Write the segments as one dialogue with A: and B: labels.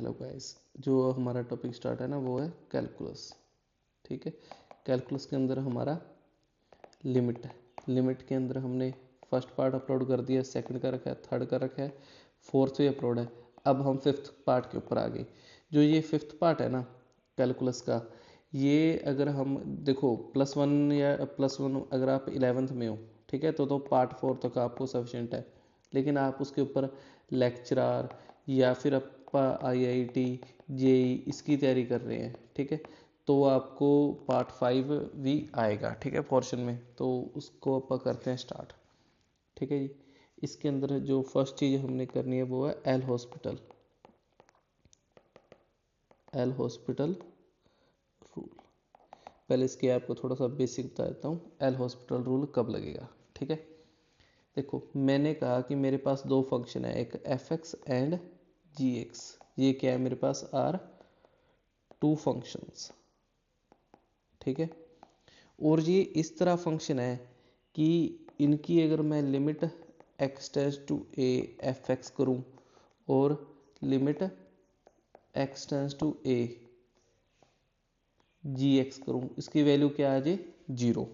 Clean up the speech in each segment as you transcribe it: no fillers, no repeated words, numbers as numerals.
A: Hello guys, जो हमारा topic start है ना वो है कैलकुलस। ठीक है, कैलकुलस के अंदर हमारा लिमिट है। लिमिट के अंदर हमने फर्स्ट पार्ट अपलोड कर दिया, सेकंड का रखा है, थर्ड का रखा है, फोर्थ भी अपलोड है। अब हम फिफ्थ पार्ट के ऊपर आ गए। जो ये फिफ्थ पार्ट है ना कैलकुलस का, ये अगर हम देखो +1 या +1 अगर आप 11th में हो, ठीक है, तो पार्ट 4 तक आपको सफिशेंट है। लेकिन आप उसके ऊपर लेक्चरर या फिर आप IIT JEE इसकी तैयारी कर रहे हैं, ठीक है, तो आपको पार्ट 5 भी आएगा, ठीक है, पोर्शन में। तो उसको अपन करते हैं स्टार्ट। ठीक है जी। इसके अंदर जो फर्स्ट चीज़ हमने करनी है वो है एल हॉस्पिटल रूल। पहले इसके आपको थोड़ा सा बेसिक बता देता हूँ। एल हॉस्पिटल रूल कब लगेगा, ठीक है। देखो मैंने कहा कि मेरे पास दो फंक्शन है, एक fx एंड gx। ये क्या है, मेरे पास आर टू फंक्शंस, ठीक है। और ये इस तरह फंक्शन है कि इनकी अगर मैं limit x tends to a fx करूं और limit x tends to a gx करूं, इसकी वैल्यू क्या आ जाए, 0।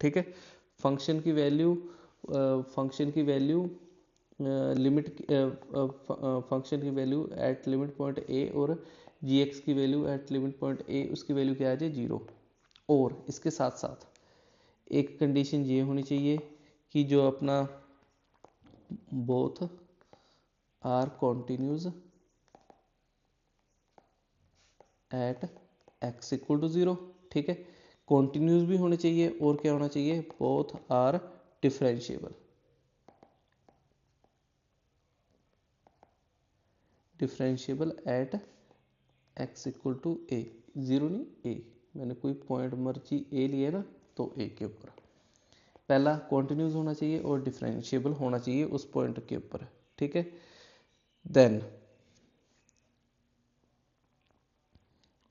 A: ठीक है, फंक्शन की वैल्यू लिमिट फंक्शन की value at limit point a और gx की value at limit point a, उसकी वैल्यू क्या आ जाए, 0। और इसके साथ साथ एक कंडीशन ये होनी चाहिए कि जो अपना both are continues at x equal to 0। ठीक है, कॉन्टिन्यूस भी होने चाहिए और क्या होना चाहिए, both are differentiable. Differentiable at x equal to a, 0 नहीं a, मैंने कोई पॉइंट मर्जी a लिया ना, तो a के ऊपर पहला कॉन्टिन्यूस होना चाहिए और डिफरेंशिएबल होना चाहिए उस पॉइंट के ऊपर। ठीक है, देन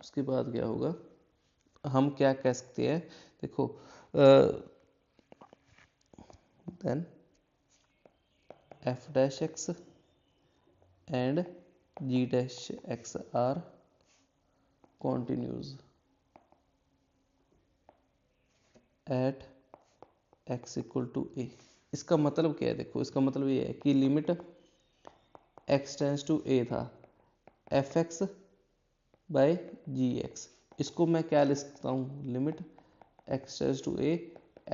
A: उसके बाद क्या होगा, हम क्या कह सकते हैं, देखो then f dash x and g dash x are continues at x equal to a। इसका मतलब क्या है, देखो इसका मतलब ये है कि limit x tends to a था fx बाय gx। इसको मैं क्या लिख सकता हूँ, limit x tends to a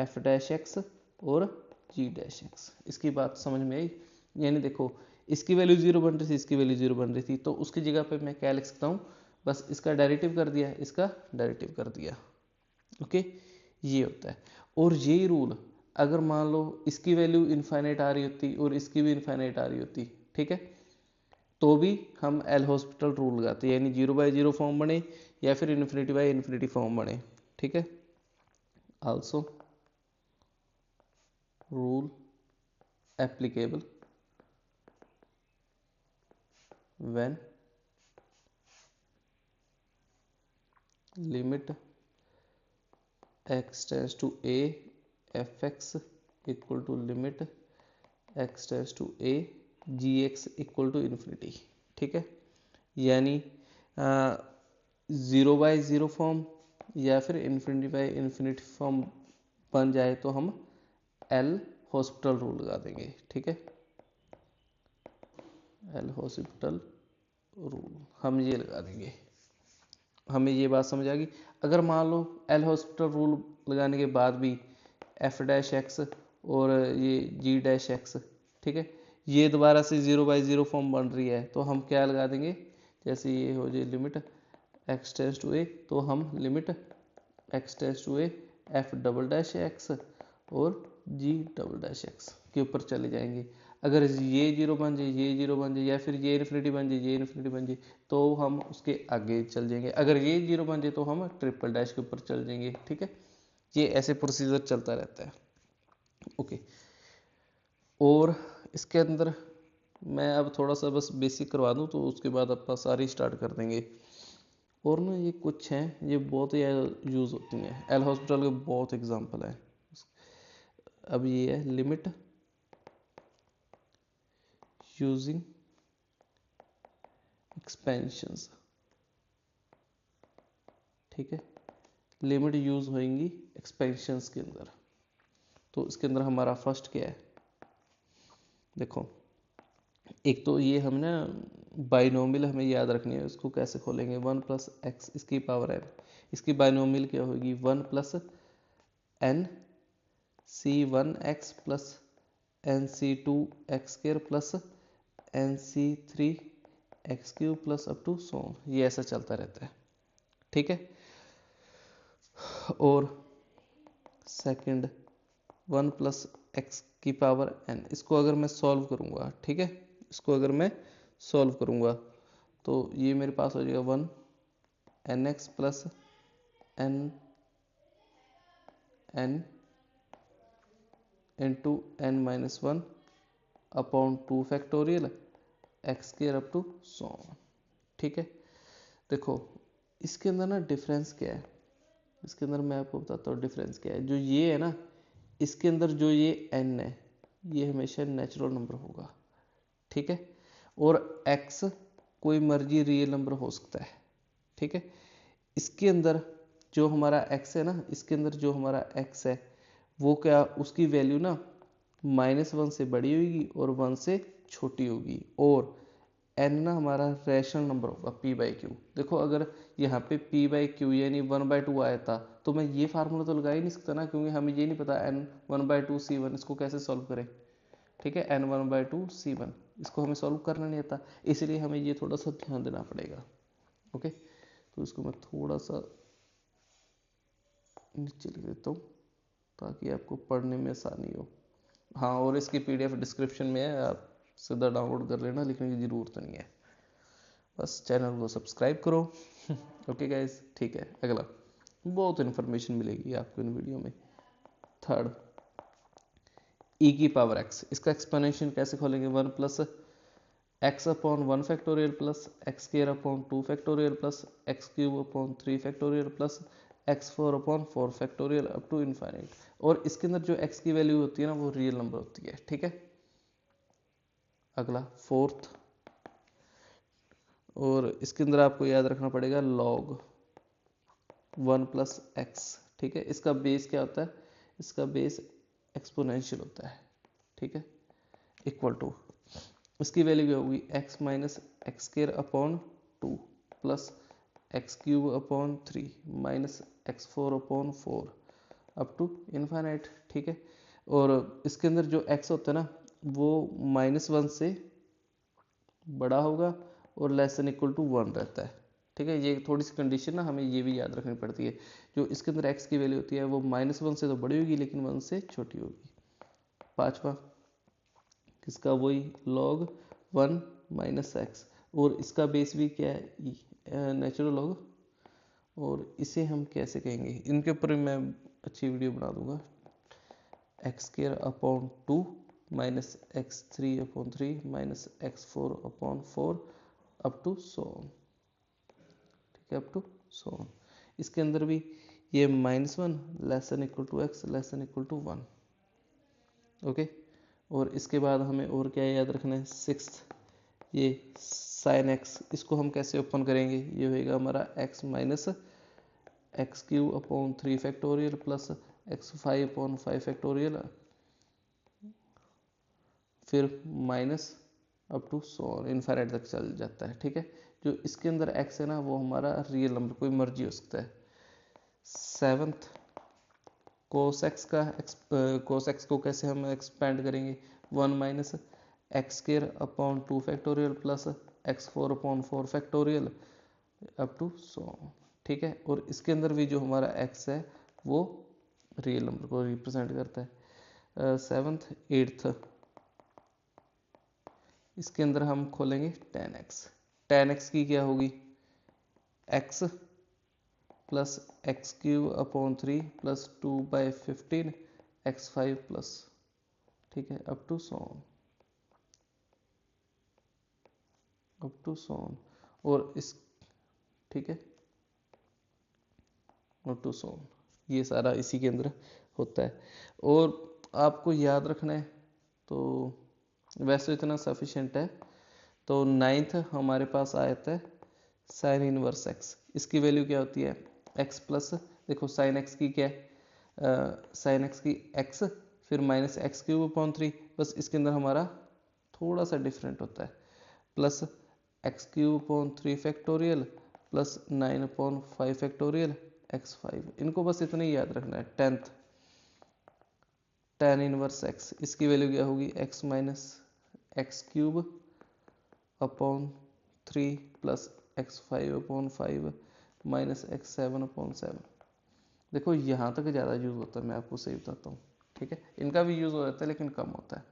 A: f dash x और g डैश x। इसकी बात समझ में आई। यानी देखो इसकी वैल्यू 0 बन रही थी, इसकी वैल्यू 0 बन रही थी, तो उसकी जगह पे मैं क्या लिख सकता हूँ, बस इसका डेरिवेटिव कर दिया, इसका डेरिवेटिव कर दिया। ओके, ये होता है। और ये रूल अगर मान लो इसकी वैल्यू इनफाइनाइट आ रही होती और इसकी भी इनफाइनाइट आ रही होती, ठीक है, तो भी हम एल हॉस्पिटल रूल लगाते, यानी 0/0 फॉर्म बने या फिर इन्फिनिटी फॉर्म बने। ठीक है, also rule applicable when limit x tends to a fx equal to limit x tends to a gx equal to infinity. ठीक है, यानी 0/0 फॉर्म या फिर इन्फिनिटी फॉर्म बन जाए तो हम एल हॉस्पिटल रूल लगा देंगे। ठीक है, एल हॉस्पिटल रूल हम ये लगा देंगे। हमें ये बात समझ आ गई। अगर मान लो एल हॉस्पिटल रूल लगाने के बाद भी एफ डैश एक्स और ये जी डैश एक्स, ठीक है, ये दोबारा से 0/0 फॉर्म बन रही है, तो हम क्या लगा देंगे, जैसे ये हो जाए limit x tends to a, तो हम limit x tends to a f double dash x और जी डबल डैश एक्स के ऊपर चले जाएंगे। अगर ये 0 बन जाए, ये 0 बन जाए, या फिर ये इन्फिनिटी बन जाए, ये इन्फिनिटी बन जाए, तो हम उसके आगे चल जाएंगे। अगर ये 0 बन जाए तो हम ट्रिपल डैश के ऊपर चल जाएंगे। ठीक है, ये ऐसे प्रोसीजर चलता रहता है। ओके, और इसके अंदर मैं अब थोड़ा सा बस बेसिक करवा दूं, तो उसके बाद अपन सारी स्टार्ट कर देंगे। और ना ये कुछ हैं, ये बहुत ही यूज़ होती हैं, एल हॉस्पिटल के बहुत एग्जांपल हैं। अब ये है लिमिट यूजिंग एक्सपेंशंस, ठीक है, लिमिट यूज होंगी एक्सपेंशंस के अंदर। तो इसके अंदर हमारा फर्स्ट क्या है, देखो एक तो ये हमने बाइनोमियल हमें याद रखनी है, उसको कैसे खोलेंगे, 1 प्लस एक्स इसकी पावर n, इसकी बाइनोमियल क्या होगी 1 plus n C one x plus n C two x square plus n C three x cube plus up to so, ये ऐसा चलता रहता है, ठीक है। और सेकंड 1 प्लस एक्स की पावर n, इसको अगर मैं सॉल्व करूंगा, ठीक है, इसको अगर मैं सॉल्व करूंगा तो ये मेरे पास हो जाएगा 1 n x plus n n into n minus 1 upon 2 factorial x square up to so, ठीक है। देखो इसके अंदर ना डिफरेंस क्या है, इसके अंदर मैं आपको बताता हूँ डिफरेंस क्या है। जो ये है ना, इसके अंदर जो ये n है ये हमेशा नेचुरल नंबर होगा, ठीक है, और x कोई मर्जी रियल नंबर हो सकता है, ठीक है। इसके अंदर जो हमारा x है ना, इसके अंदर जो हमारा x है वो क्या, उसकी वैल्यू ना -1 से बड़ी होगी और 1 से छोटी होगी, और n ना हमारा रैशनल नंबर होगा p/q। देखो अगर यहाँ पे p/q यानी 1/2 आया था तो मैं ये फार्मूला तो लगा ही नहीं सकता ना, क्योंकि हमें ये नहीं पता n 1/2 c1 इसको कैसे सॉल्व करें, ठीक है, n 1/2 c1 इसको हमें सॉल्व करना नहीं आता, इसलिए हमें ये थोड़ा सा ध्यान देना पड़ेगा। ओके, तो इसको मैं थोड़ा सा नीचे लिख देता हूँ ताकि आपको पढ़ने में आसानी हो। हाँ, और इसकी PDF डिस्क्रिप्शन में है, आप सीधा डाउनलोड कर लेना, लिखने की ज़रूरत नहीं है, बस चैनल को सब्सक्राइब करो। ओके गाइज, ठीक है। अगला बहुत इन्फॉर्मेशन मिलेगी आपको इन वीडियो में। थर्ड e की पावर x, इसका एक्सप्लेनेशन कैसे खोलेंगे, 1 plus x upon 1 factorial plus x square upon 2 factorial plus x cube upon 3 factorial plus x4 upon 4 factorial up to infinite. और इसके अंदर जो x की वैल्यू होती है ना वो रियल नंबर होती है, ठीक है। अगला फोर्थ, और इसके अंदर आपको याद रखना पड़ेगा log 1 प्लस एक्स, ठीक है। इसका बेस क्या होता है, इसका बेस एक्सपोनेंशियल होता है, ठीक है, इक्वल टू इसकी वैल्यू क्या होगी x minus x square upon 2 plus x cube upon 3 minus x4 upon 4 up to infinite, ठीक है। और इसके अंदर जो x होता है ना वो -1 से बड़ा होगा और लेस देन इक्वल टू 1 रहता है, ठीक है। ये थोड़ी सी कंडीशन ना हमें ये भी याद रखनी पड़ती है, जो इसके अंदर x की वैल्यू होती है वो -1 से तो बड़ी होगी लेकिन 1 से छोटी होगी। पांचवा किसका, वही log 1 माइनस एक्स, और इसका बेस भी क्या है नेचुरल लॉग, और इसे हम कैसे कहेंगे, इनके ऊपर मैं अच्छी वीडियो बना दूंगा। X square upon 2 minus x 3 upon 3 minus x4 upon 4 up to so, ठीक है, अप टू सो। इसके अंदर भी ये -1 less than equal to x less than equal to 1, okay. और इसके बाद हमें और क्या याद रखना है, सिक्स्थ ये साइन एक्स, इसको हम कैसे ओपन करेंगे, ये होएगा हमारा x minus x cube upon 3 factorial plus x5 upon 5 factorial, फिर minus up to so infinite तक चल जाता है, ठीक है। जो इसके अंदर x है ना वो हमारा रियल नंबर कोई मर्जी हो सकता है। सेवंथ कोस एक्स को कैसे हम एक्सपेंड करेंगे, 1 minus x square upon 2 factorial plus x4 upon 4 factorial up to so, ठीक है। और इसके अंदर भी जो हमारा x है वो रियल नंबर को रिप्रेजेंट करता है। सेवंथ एट्थ, इसके अंदर हम खोलेंगे tan x की क्या होगी, x plus x cube upon 3 plus 2/15 x5 plus, ठीक है, अप टू सोन, और इस, ठीक है, अप टू सोन, ये सारा इसी के अंदर होता है। और आपको याद रखना है तो वैसे इतना सफिशिएंट है, तो नाइन्थ हमारे पास आया है साइन इनवर्स एक्स। इसकी वैल्यू क्या होती है एक्स प्लस, देखो साइन एक्स की क्या है साइन एक्स की एक्स फिर माइनस एक्स क्यूब अपॉन 3, बस इसके अंदर हमारा थोड़ा सा डिफरेंट होता है, plus x cube upon 3 factorial plus 9 upon 5 factorial x 5। इनको बस इतना ही याद रखना है। टेंथ टेन इनवर्स एक्स, इसकी वैल्यू क्या होगी x minus x cube upon 3 plus x 5 upon 5 minus x 7 upon 7। देखो यहाँ तक ज़्यादा यूज़ होता है, मैं आपको सही बताता हूँ, ठीक है। इनका भी यूज़ हो जाता है लेकिन कम होता है,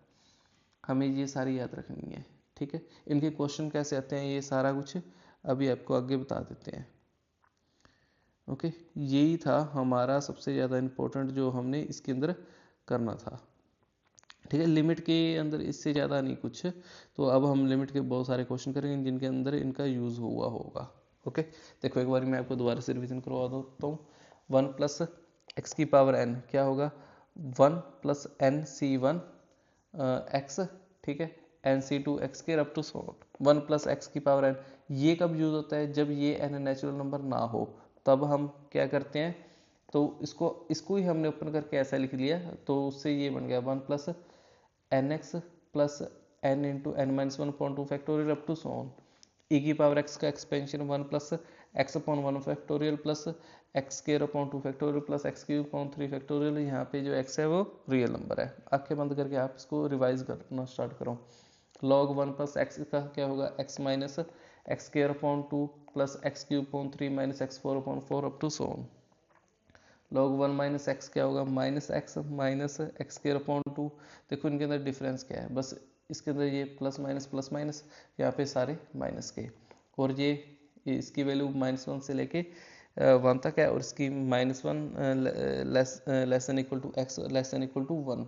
A: हमें ये सारी याद रखनी है, ठीक है। इनके क्वेश्चन कैसे आते हैं ये सारा कुछ अभी आपको आगे बता देते हैं। ओके, यही था हमारा सबसे ज़्यादा इम्पोर्टेंट जो हमने इसके अंदर करना था, ठीक है। लिमिट के अंदर इससे ज़्यादा नहीं कुछ, तो अब हम लिमिट के बहुत सारे क्वेश्चन करेंगे जिनके अंदर इनका यूज़ हुआ होगा। ओके, देखो एक बार मैं आपको दोबारा से रिविजन करवा देता हूँ। 1 प्लस एक्स की पावर n क्या होगा 1 प्लस एन सी 1 एक्स, ठीक है, एन सी 2 एक्स के अप टू 1 प्लस एक्स की पावर n। ये कब यूज़ होता है जब ये n नेचुरल नंबर ना हो, तब हम क्या करते हैं, तो इसको ही हमने ओपन करके ऐसा लिख लिया, तो उससे ये बन गया 1 plus n x plus n into n minus 1/2 factorial up to so on. E की पावर एक्स का expansion 1 plus x upon 1 factorial plus x square upon 2 factorial plus x cube upon 3 factorial. यहाँ पे जो x है वो real number है। आंखें बंद करके आप इसको रिवाइज करना स्टार्ट करो। लॉग 1 प्लस एक्स का क्या होगा x minus x square upon 2 plus x cube upon 3 minus x 4 upon 4 up to so on. Log 1 minus x क्या होगा minus x x square upon 2। देखो इनके अंदर डिफरेंस क्या है, बस इसके अंदर ये प्लस माइनस, यहाँ पे सारे माइनस के, और ये इसकी वैल्यू -1 से लेके 1 तक है, और इसकी -1 less than equal to x less than equal to 1।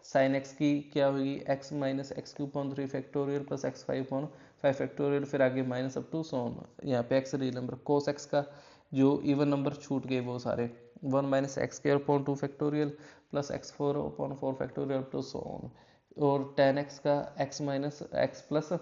A: Sine x की क्या होगी x minus x cube upon 3 factorial plus x 5 upon 5 factorial, फिर आगे minus up to so on. यहाँ पे x real number. Cos x का जो even number छूट गए वो सारे 1 minus x square upon 2 factorial plus x 4 upon 4 factorial to so on. और टेन एक्स का x minus x plus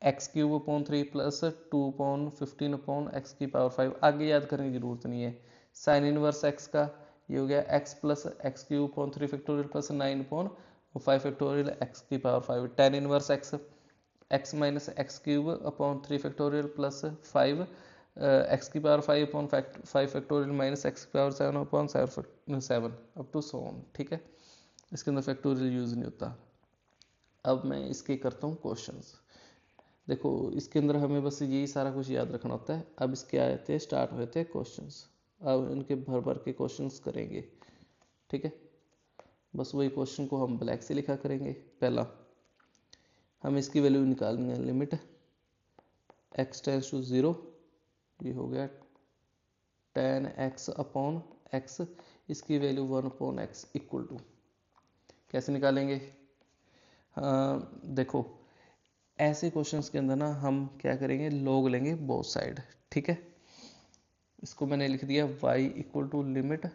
A: x cube upon 3 plus 2 upon 15 upon x की power 5। आगे याद करने की जरूरत नहीं है। साइन इनवर्स एक्स का ये हो गया x plus x cube upon 3 factorial plus 9 upon 5 factorial x की power 5। Tan inverse x x minus x cube upon 3 factorial plus 5 x की power 5 upon 5 factorial minus x की power 7 upon 7 up to so on, ठीक है। इसके अंदर factorial use नहीं होता। अब मैं इसके करता हूँ क्वेश्चंस। देखो इसके अंदर हमें बस यही सारा कुछ याद रखना होता है। अब इसके आए थे स्टार्ट हुए थे क्वेश्चंस, अब इनके भर भर के क्वेश्चंस करेंगे, ठीक है। बस वही क्वेश्चन को हम ब्लैक से लिखा करेंगे। पहला हम इसकी वैल्यू निकालेंगे, लिमिट x टेंस टू 0, ये हो गया tan x अपॉन एक्स, इसकी वैल्यू 1 अपॉन एक्स इक्वल टू, कैसे निकालेंगे, देखो ऐसे क्वेश्चंस के अंदर ना हम क्या करेंगे लॉग लेंगे बोथ साइड, ठीक है। इसको मैंने लिख दिया y equal to limit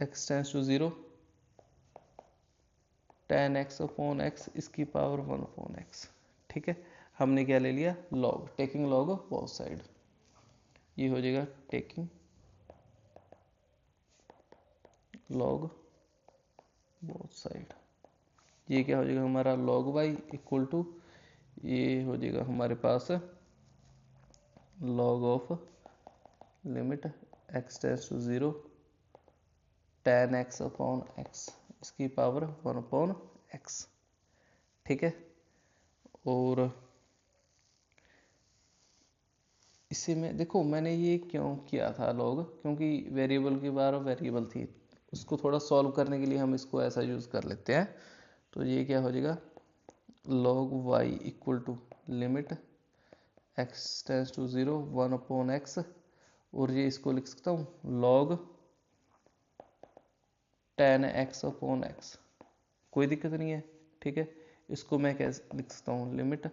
A: x tends to 0 tan x upon x, इसकी पावर 1 अपॉन एक्स, ठीक है। हमने क्या ले लिया log, taking log both side, ये हो जाएगा टेकिंग लॉग बोथ साइड। ये क्या हो जाएगा हमारा log y इक्वल टू, ये हो जाएगा हमारे पास log of limit x tends to 0 tan x upon x, इसकी पावर 1 अपॉन एक्स, ठीक है। और इसी में देखो मैंने ये क्यों किया था log, क्योंकि वेरिएबल की बार वेरिएबल थी, उसको थोड़ा सॉल्व करने के लिए हम इसको ऐसा यूज़ कर लेते हैं। तो ये क्या हो जाएगा log y equal to limit x tends to 0 1 upon x, और ये इसको लिख सकता हूँ log tan x upon x, कोई दिक्कत नहीं है, ठीक है। इसको मैं कैसे लिख सकता हूँ limit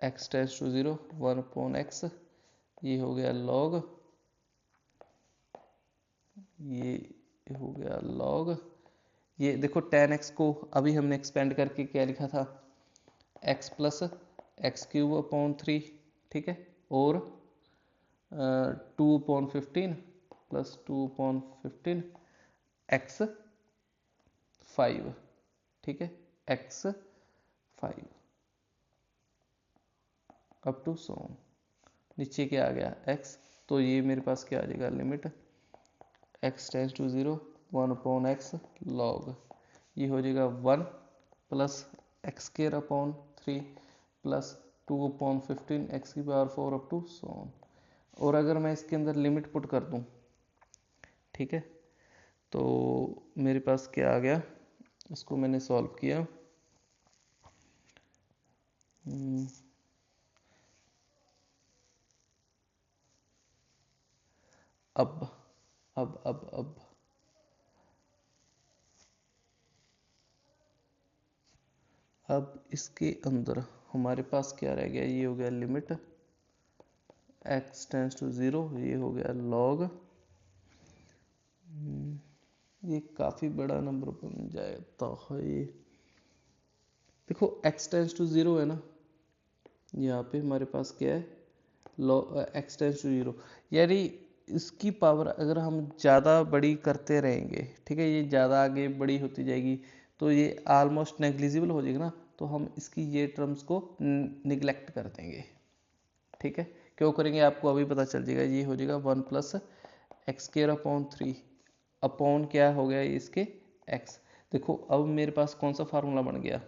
A: x tends to 0 1 upon x, ये हो गया log, ये हो गया log, ये देखो tan x को अभी हमने एक्सपेंड करके क्या लिखा था x प्लस x³ अपॉन 3, ठीक है, और 2/15 प्लस 2/15 x5, ठीक है, x5 up to so on. नीचे क्या आ गया x, तो ये मेरे पास क्या आ जाएगा, limit x tends to 0 1/x log, ये हो जाएगा 1 plus x² upon 3 plus 2/15 x⁴ up to so on. और अगर मैं इसके अंदर लिमिट पुट कर दूं, ठीक है, तो मेरे पास क्या आ गया, इसको मैंने सॉल्व किया, अब अब अब अब अब इसके अंदर हमारे पास क्या रह गया, ये हो गया लिमिट x टेंस टू 0, ये हो गया log, ये काफ़ी बड़ा नंबर बन जाता है। ये देखो x टेंस टू 0 है ना, यहाँ पे हमारे पास क्या है, x टेंस टू 0, यानी इसकी पावर अगर हम ज़्यादा बड़ी करते रहेंगे, ठीक है, ये ज़्यादा आगे बड़ी होती जाएगी तो ये ऑलमोस्ट नेग्लिजिबल हो जाएगी ना, तो हम इसकी ये टर्म्स को निगलेक्ट कर देंगे, ठीक है। क्यों करेंगे आपको अभी पता चल जाएगा, ये हो जाएगा 1 प्लस x²/3 अपॉन क्या हो गया इसके x। देखो अब मेरे पास कौन सा फार्मूला बन गया,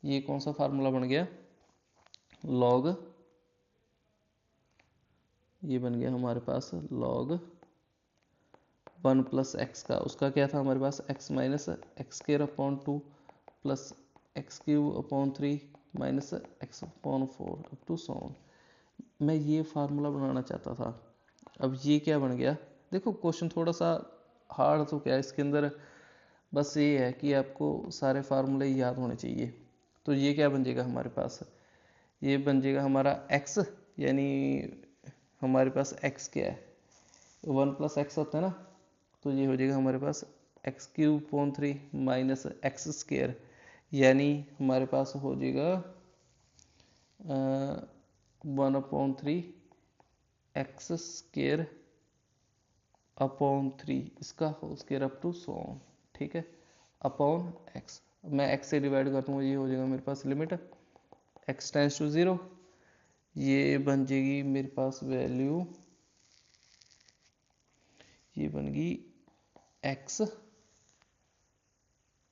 A: ये कौन सा फार्मूला बन गया, log, ये बन गया हमारे पास log 1 प्लस एक्स का, उसका क्या था हमारे पास x minus x²/2 plus x³ upon 3 minus x/4 up to so on. मैं ये फार्मूला बनाना चाहता था, अब ये क्या बन गया, देखो क्वेश्चन थोड़ा सा हार्ड तो क्या है, इसके अंदर बस ये है कि आपको सारे फार्मूले याद होने चाहिए। तो ये क्या बन जाएगा हमारे पास, ये बन जाएगा हमारा x, यानी हमारे पास x क्या है, 1 प्लस एक्स होता है ना, तो ये हो जाएगा हमारे पास x³ अपॉन 3 माइनस x², यानी हमारे पास हो जाएगा 1/3 x² अपॉन 3 इसका whole square up to so on, ठीक है, अपॉन x। मैं x से डिवाइड कर दूंगा, ये हो जाएगा मेरे पास लिमिट x टेंस टू 0, ये बन जाएगी मेरे पास वैल्यू, ये बन गई x,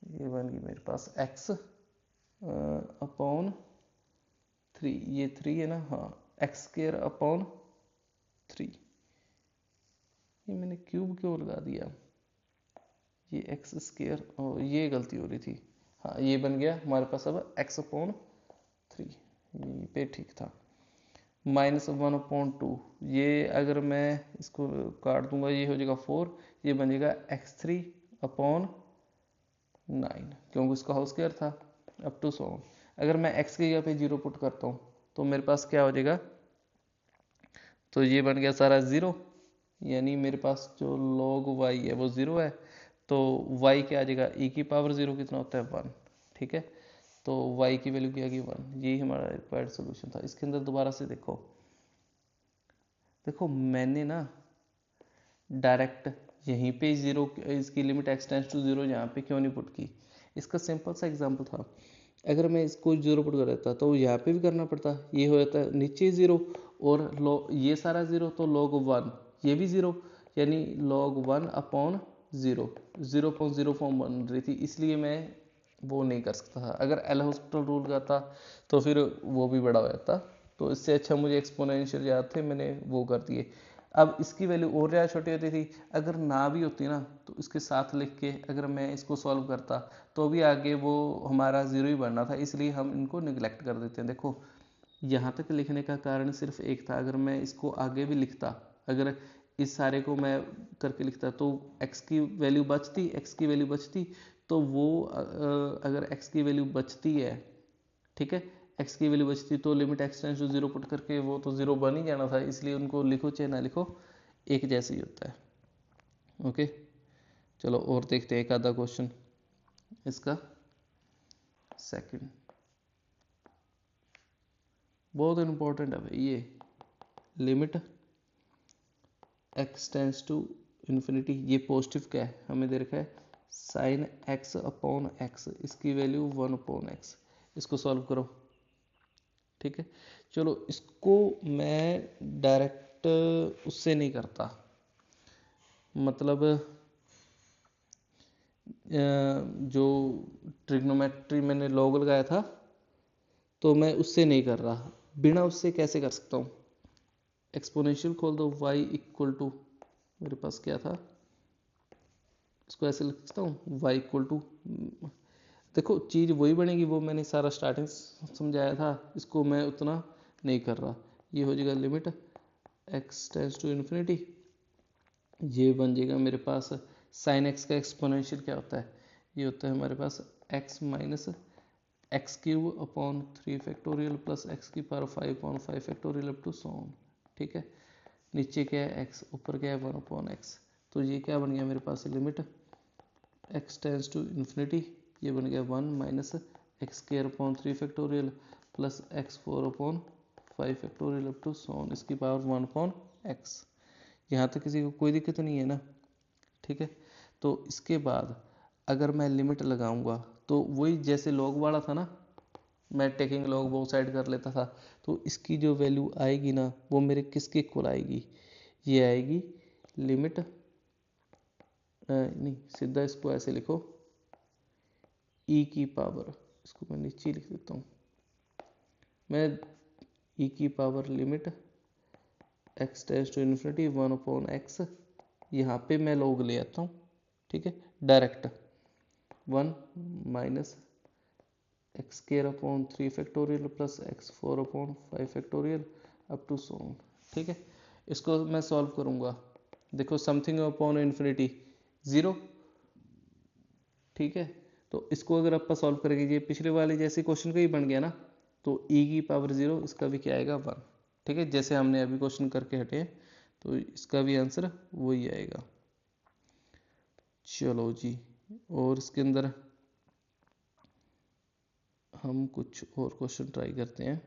A: ये बन गई मेरे पास x/3, ये 3 है ना, हाँ, x²/3, ये मैंने क्यूब क्यों लगा दिया, ये x², ये गलती हो रही थी, हाँ, ये बन गया हमारे पास अब x/3, ये पे ठीक था, माइनस 1/2, ये अगर मैं इसको काट दूंगा ये हो जाएगा 4, ये बन जाएगा x3/9, क्योंकि इसका होल स्क्वायर था अप टू सो ऑन। अगर मैं x की जगह पे 0 पुट करता हूँ तो मेरे पास क्या हो जाएगा, तो ये बन गया सारा 0, यानी मेरे पास जो log y है वो 0 है, तो y क्या आ जाएगा, e⁻0 कितना होता है 1, ठीक है, तो y की वैल्यू क्या आ गई 1, यही हमारा रिक्वायर्ड सोल्यूशन था। इसके अंदर दोबारा से देखो, देखो मैंने ना डायरेक्ट यहीं पे 0, इसकी लिमिट x टेंस टू 0 यहाँ पे क्यों नहीं पुट की, इसका सिंपल सा एग्जांपल था, अगर मैं इसको 0 पुट कर देता तो यहाँ पे भी करना पड़ता, ये हो जाता है नीचे 0 और ये सारा 0, तो log 1 ये भी 0, यानी log 1/0, 0/0 फॉर्म बन रही थी, इसलिए मैं वो नहीं कर सकता था। अगर एल हॉस्पिटल रूल का था तो फिर वो भी बड़ा हो जाता, तो इससे अच्छा मुझे एक्सपोनेंशियल याद थे, मैंने वो कर दिए। अब इसकी वैल्यू और ज़्यादा छोटी होती थी, अगर ना भी होती ना तो इसके साथ लिख के अगर मैं इसको सॉल्व करता तो भी आगे वो हमारा 0 ही बनना था, इसलिए हम इनको निगलेक्ट कर देते हैं। देखो यहाँ तक लिखने का कारण सिर्फ एक था, अगर मैं इसको आगे भी लिखता, अगर इस सारे को मैं करके लिखता तो x की वैल्यू बचती, x की वैल्यू बचती, तो वो अगर x की वैल्यू बचती है, ठीक है, x की वैल्यू बचती तो limit x tends to 0 put करके वो तो 0 बन ही जाना था, इसलिए उनको लिखो चाहे ना लिखो एक जैसे ही होता है। ओके, चलो और देखते हैं एक आधा क्वेश्चन इसका सेकंड। बहुत इंपॉर्टेंट है भाई ये। Limit x tends to infinity, ये पॉजिटिव क्या है हमें दे रखा है साइन x अपॉन x, इसकी वैल्यू 1/x। इसको सॉल्व करो, ठीक है। चलो इसको मैं डायरेक्ट उससे नहीं करता, मतलब जो ट्रिग्नोमेट्री मैंने लॉग लगाया था तो मैं उससे नहीं कर रहा, बिना उससे कैसे कर सकता हूँ। एक्सपोनेंशियल खोल दो, y इक्वल टू, मेरे पास क्या था, इसको ऐसे लिख सकता हूँ y इक्वल टू, देखो चीज़ वही बनेगी, वो मैंने सारा स्टार्टिंग समझाया था, इसको मैं उतना नहीं कर रहा। ये हो जाएगा limit x tends to infinity, ये बन जाएगा मेरे पास साइन x का एक्सपोनेंशियल क्या होता है, ये होता है हमारे पास x minus x cube upon 3 factorial plus x की power 5/5 factorial up to so on, ठीक है। नीचे क्या है x, ऊपर क्या है 1/x, तो ये क्या बन गया मेरे पास limit x tends to infinity, ये बन गया 1 minus x square upon 3 factorial plus x4/5 factorial up to so on, इसकी पावर 1/x। यहाँ तक किसी को कोई दिक्कत नहीं है ना, ठीक है। तो इसके बाद अगर मैं लिमिट लगाऊंगा तो वही जैसे लॉग वाला था ना, मैं टेकिंग लॉग वो साइड कर लेता था, तो इसकी जो वैल्यू आएगी ना वो मेरे किसके इक्वल आएगी, ये आएगी लिमिट, नहीं सीधा इसको ऐसे लिखो e की पावर, इसको मैं नीचे लिख देता हूँ, मैं e की power limit x tends to infinity 1/x, यहाँ पे मैं लॉग ले आता हूँ, ठीक है, direct 1 minus x square upon 3 factorial plus x4/5 factorial up to so on, ठीक है। इसको मैं सॉल्व करूँगा, देखो समथिंग अपॉन इन्फिनिटी 0, ठीक है। तो इसको अगर आप सॉल्व करेंगे, ये पिछले वाले जैसे क्वेश्चन का ही बन गया ना, तो e की पावर 0, इसका भी क्या आएगा 1, ठीक है, जैसे हमने अभी क्वेश्चन करके हटे हैं, तो इसका भी आंसर वही आएगा। चलो जी, और इसके अंदर हम कुछ और क्वेश्चन ट्राई करते हैं,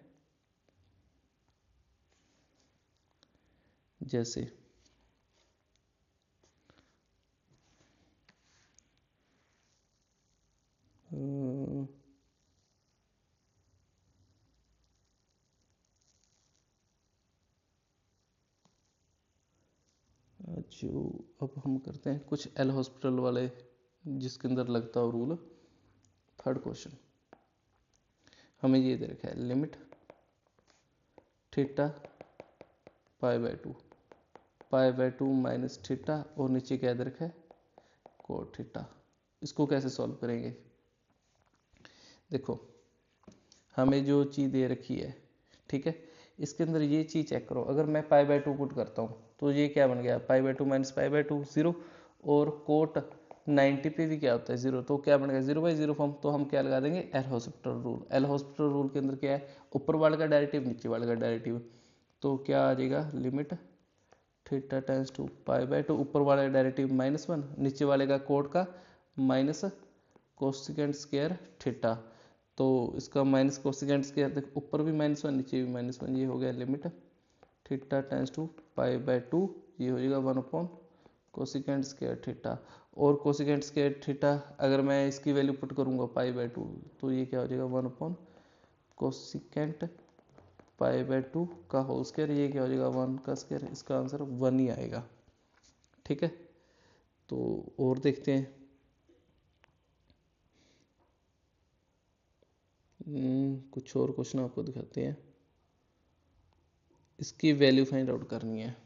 A: जैसे जो अब हम करते हैं कुछ एल हॉस्पिटल वाले जिसके अंदर लगता हो रूल। थर्ड क्वेश्चन हमें ये दे रखा है लिमिट थीटा π/2, π/2 माइनस थीटा, और नीचे क्या दे रखा है कोट थीटा। इसको कैसे सॉल्व करेंगे, देखो हमें जो चीज़ दे रखी है, ठीक है, इसके अंदर ये चीज़ चेक करो, अगर मैं π/2 पुट करता हूँ तो ये क्या बन गया π/2 माइनस π/2 0, और कोट 90 पे भी क्या होता है 0, तो क्या बनेगा 0/0 फॉर्म, तो हम क्या लगा देंगे L Hospital rule. L Hospital rule के अंदर क्या है, ऊपर वाले का डेरिवेटिव नीचे वाले का डेरिवेटिव, तो क्या आ जाएगा लिमिट थीटा टेंस टू π/2, ऊपर वाले का डेरिवेटिव -1, नीचे वाले का कोट का माइनस कोसेकेंट स्क्वायर थीटा, तो इसका माइनस कोसेकेंट स्क्वायर देखो, ऊपर भी -1 नीचे भी -1, ये हो गया लिमिट थीटा टेंस टू π/2, ये हो जाएगा 1 कोसेकेंट स्क्वायर थीटा, और कोसेकेंट स्क्वायर थीटा अगर मैं इसकी वैल्यू पुट करूँगा π/2, तो ये क्या हो जाएगा 1 कोसेकेंट π/2 का होल स्क्वायर, ये क्या हो जाएगा 1 का स्क्वायर, इसका आंसर 1 ही आएगा, ठीक है। तो और देखते हैं, कुछ और क्वेश्चन आपको दिखाते हैं, इसकी वैल्यू फाइंड आउट करनी है।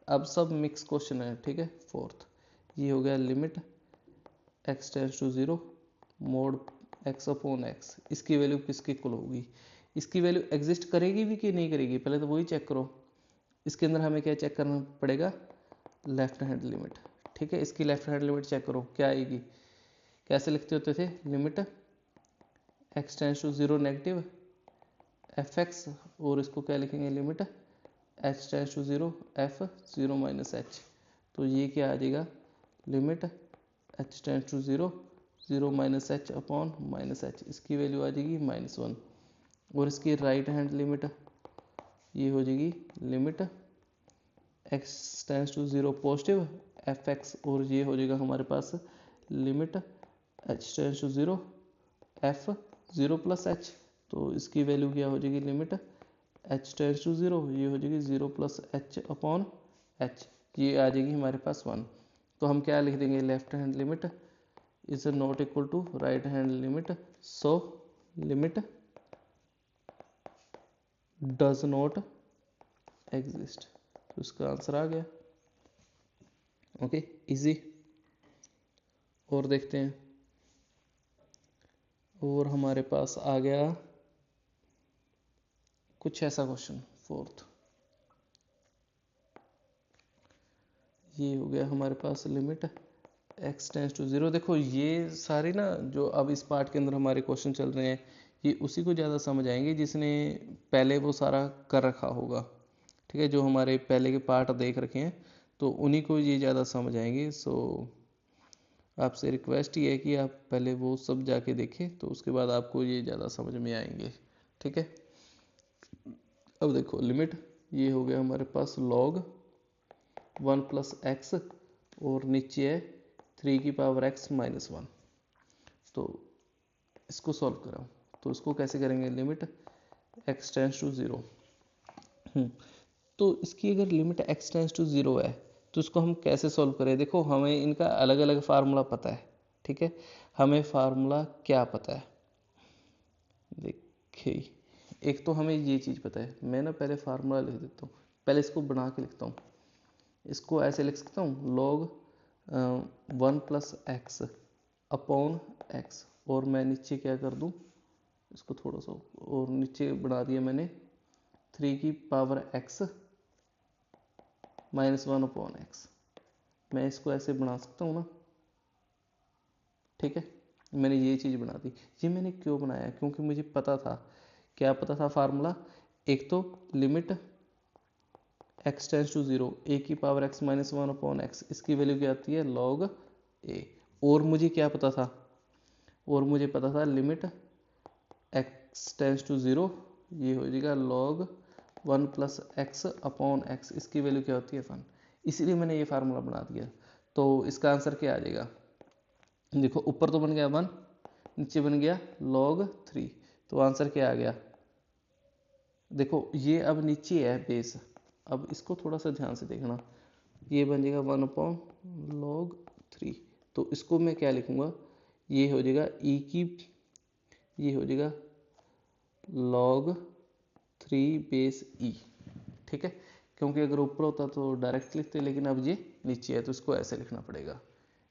A: अब सब मिक्स क्वेश्चन है, ठीक है। फोर्थ ये हो गया limit x tends to 0 mod x/x, इसकी वैल्यू किसके इक्वल होगी, इसकी वैल्यू एग्जिस्ट करेगी भी कि नहीं करेगी, पहले तो वही चेक करो। इसके अंदर हमें क्या चेक करना पड़ेगा, लेफ्ट हैंड लिमिट, ठीक है। इसकी लेफ्ट हैंड लिमिट चेक करो क्या आएगी, कैसे लिखते होते थे limit x tends to 0 negative fx, और इसको क्या लिखेंगे limit h tends to 0 f0 minus h, तो ये क्या आ जाएगा limit h tends to 0 0 minus h upon minus h, इसकी वैल्यू आ जाएगी -1। और इसकी राइट हैंड लिमिट ये हो जाएगी limit x tends to 0 positive f x, और ये हो जाएगा हमारे पास limit h tends to 0 f 0 plus h, तो इसकी वैल्यू क्या हो जाएगी लिमिट h टेंस टू 0, ये हो जाएगी 0 प्लस एच अपॉन एच, ये आ जाएगी हमारे पास 1। तो हम क्या लिख देंगे, left hand limit is not equal to right hand limit, so limit does not exist. तो इसका आंसर आ गया। Okay, easy. और देखते हैं, और हमारे पास आ गया कुछ ऐसा क्वेश्चन, फोर्थ। ये हो गया हमारे पास लिमिट x टेंस टू 0। देखो ये सारे ना जो अब इस पार्ट के अंदर हमारे क्वेश्चन चल रहे हैं, ये उसी को ज़्यादा समझ आएंगे जिसने पहले वो सारा कर रखा होगा। ठीक है, जो हमारे पहले के पार्ट देख रखे हैं तो उन्हीं को ये ज़्यादा समझ आएंगे। सो आपसे रिक्वेस्ट ये है कि आप पहले वो सब जाके देखें, तो उसके बाद आपको ये ज़्यादा समझ में आएंगे। ठीक है, अब देखो लिमिट ये हो गया हमारे पास log 1 प्लस एक्स, और नीचे है 3 की पावर x माइनस 1। तो इसको सॉल्व कराओ, तो इसको कैसे करेंगे, लिमिट x टेंस टू 0। तो इसकी अगर लिमिट x टेंस टू 0 है तो इसको हम कैसे सॉल्व करें। देखो हमें इनका अलग अलग फार्मूला पता है। ठीक है, हमें फार्मूला क्या पता है, देखिए एक तो हमें ये चीज़ पता है। मैं ना पहले फार्मूला लिख देता हूँ, पहले इसको बना के लिखता हूँ। इसको ऐसे लिख सकता हूँ, log 1 plus x upon x, और मैं नीचे क्या कर दूँ, इसको थोड़ा सा और नीचे बना दिया मैंने 3 की power x minus 1 upon x. मैं इसको ऐसे बना सकता हूँ ना। ठीक है, मैंने ये चीज़ बना दी। ये मैंने क्यों बनाया, क्योंकि मुझे पता था, क्या पता था फार्मूला, एक तो limit x tends to 0 a की power x minus 1 upon x, इसकी वैल्यू क्या आती है log a। और मुझे क्या पता था, और मुझे पता था लिमिट x टेंस टू 0, ये हो जाएगा log 1 plus x upon x, इसकी वैल्यू क्या होती है 1। इसीलिए मैंने ये फार्मूला बना दिया। तो इसका आंसर क्या आ जाएगा, देखो ऊपर तो बन गया 1, नीचे बन गया log 3, तो आंसर क्या आ गया। देखो ये अब नीचे है बेस, अब इसको थोड़ा सा ध्यान से देखना, ये बन जाएगा 1 अपॉन log 3। तो इसको मैं क्या लिखूँगा, ये हो जाएगा e की, ये हो जाएगा log 3 बेस e। ठीक है, क्योंकि अगर ऊपर होता तो डायरेक्ट लिखते, लेकिन अब ये नीचे है तो इसको ऐसे लिखना पड़ेगा।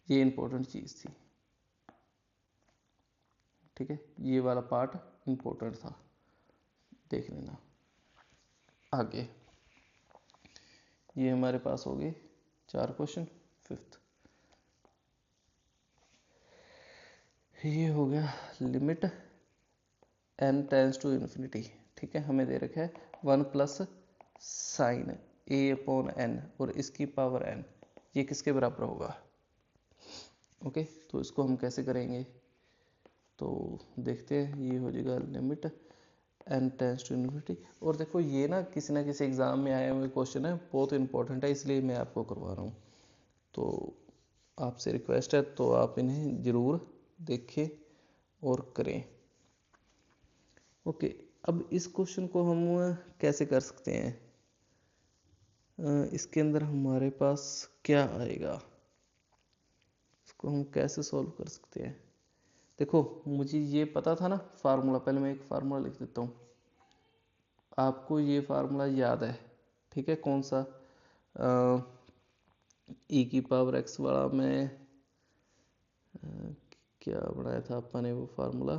A: ये इंपॉर्टेंट चीज़ थी। ठीक है, ये वाला पार्ट इंपॉर्टेंट था, देख लेना। आगे ये हमारे पास हो गए 4 क्वेश्चन। फिफ्थ ये हो गया limit n tends to infinity. ठीक है, हमें दे रखा है 1 plus sine a upon n, और इसकी पावर n, ये किसके बराबर होगा। ओके, तो इसको हम कैसे करेंगे, तो देखते हैं। ये हो जाएगा limit n tends to infinity. और देखो ये ना किसी एग्ज़ाम में आए हुए क्वेश्चन है, बहुत इंपॉर्टेंट है, इसलिए मैं आपको करवा रहा हूँ। तो आपसे रिक्वेस्ट है, तो आप इन्हें ज़रूर देखें और करें। ओके, अब इस क्वेश्चन को हम कैसे कर सकते हैं, इसके अंदर हमारे पास क्या आएगा, इसको हम कैसे सॉल्व कर सकते हैं। देखो मुझे ये पता था ना फार्मूला, पहले मैं एक फार्मूला लिख देता हूँ। आपको ये फार्मूला याद है, ठीक है, कौन सा, e की पावर x वाला, मैं क्या बनाया था अपन ने वो फार्मूला,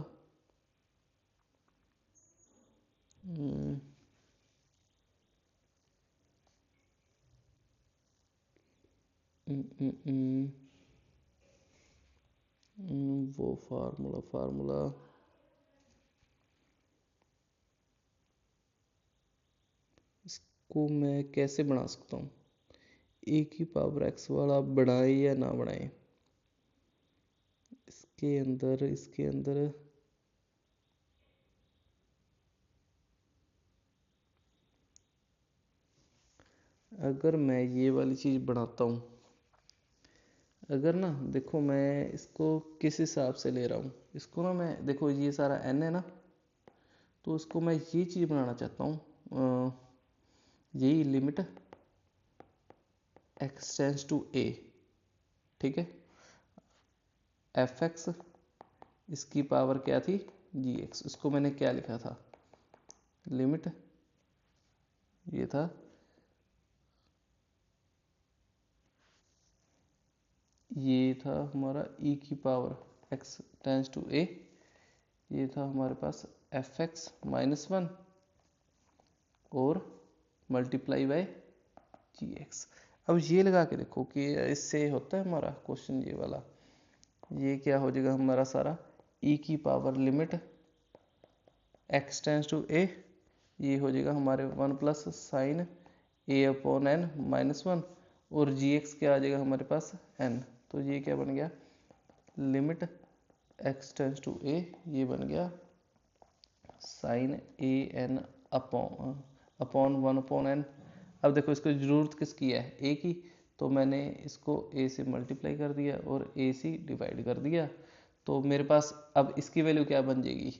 A: वो फार्मूला इसको मैं कैसे बना सकता हूँ, ए की पावर x वाला बनाए या ना बनाए, इसके अंदर अगर मैं ये वाली चीज़ बनाता हूँ, अगर ना देखो मैं इसको किस हिसाब से ले रहा हूँ, इसको ना मैं देखो ये सारा n है ना, तो इसको मैं ये चीज़ बनाना चाहता हूँ, यही limit x tends to a, ठीक है, एफ एक्स इसकी पावर क्या थी जी एक्स, इसको मैंने क्या लिखा था, लिमिट ये था हमारा e की power x tends to a, ये था हमारे पास एफ एक्स माइनस वन और मल्टीप्लाई बाय जी एक्स। अब ये लगा के देखो कि इससे होता है हमारा क्वेश्चन ये वाला, ये क्या हो जाएगा हमारा सारा e की power limit x tends to a, ये हो जाएगा हमारे one plus sine a upon n minus one, और जी एक्स क्या आ जाएगा हमारे पास n, तो ये क्या बन गया limit x tends to a, ये बन गया sine a n upon one upon n. अब देखो इसको ज़रूरत किसकी है a की, तो मैंने इसको a से मल्टीप्लाई कर दिया और a से डिवाइड कर दिया, तो मेरे पास अब इसकी वैल्यू क्या बन जाएगी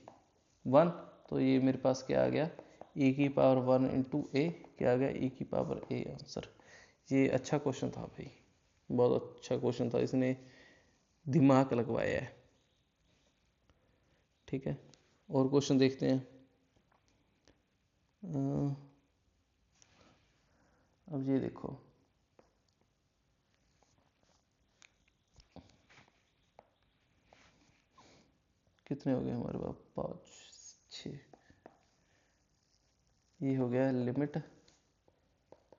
A: 1, तो ये मेरे पास क्या आ गया e की पावर 1 इंटू ए, क्या आ गया e की पावर a आंसर। ये अच्छा क्वेश्चन था भाई, बहुत अच्छा क्वेश्चन था, इसने दिमाग लगवाया है, ठीक है। और क्वेश्चन देखते हैं। अब ये देखो, कितने हो गए हमारे पास 5 6, ये हो गया लिमिट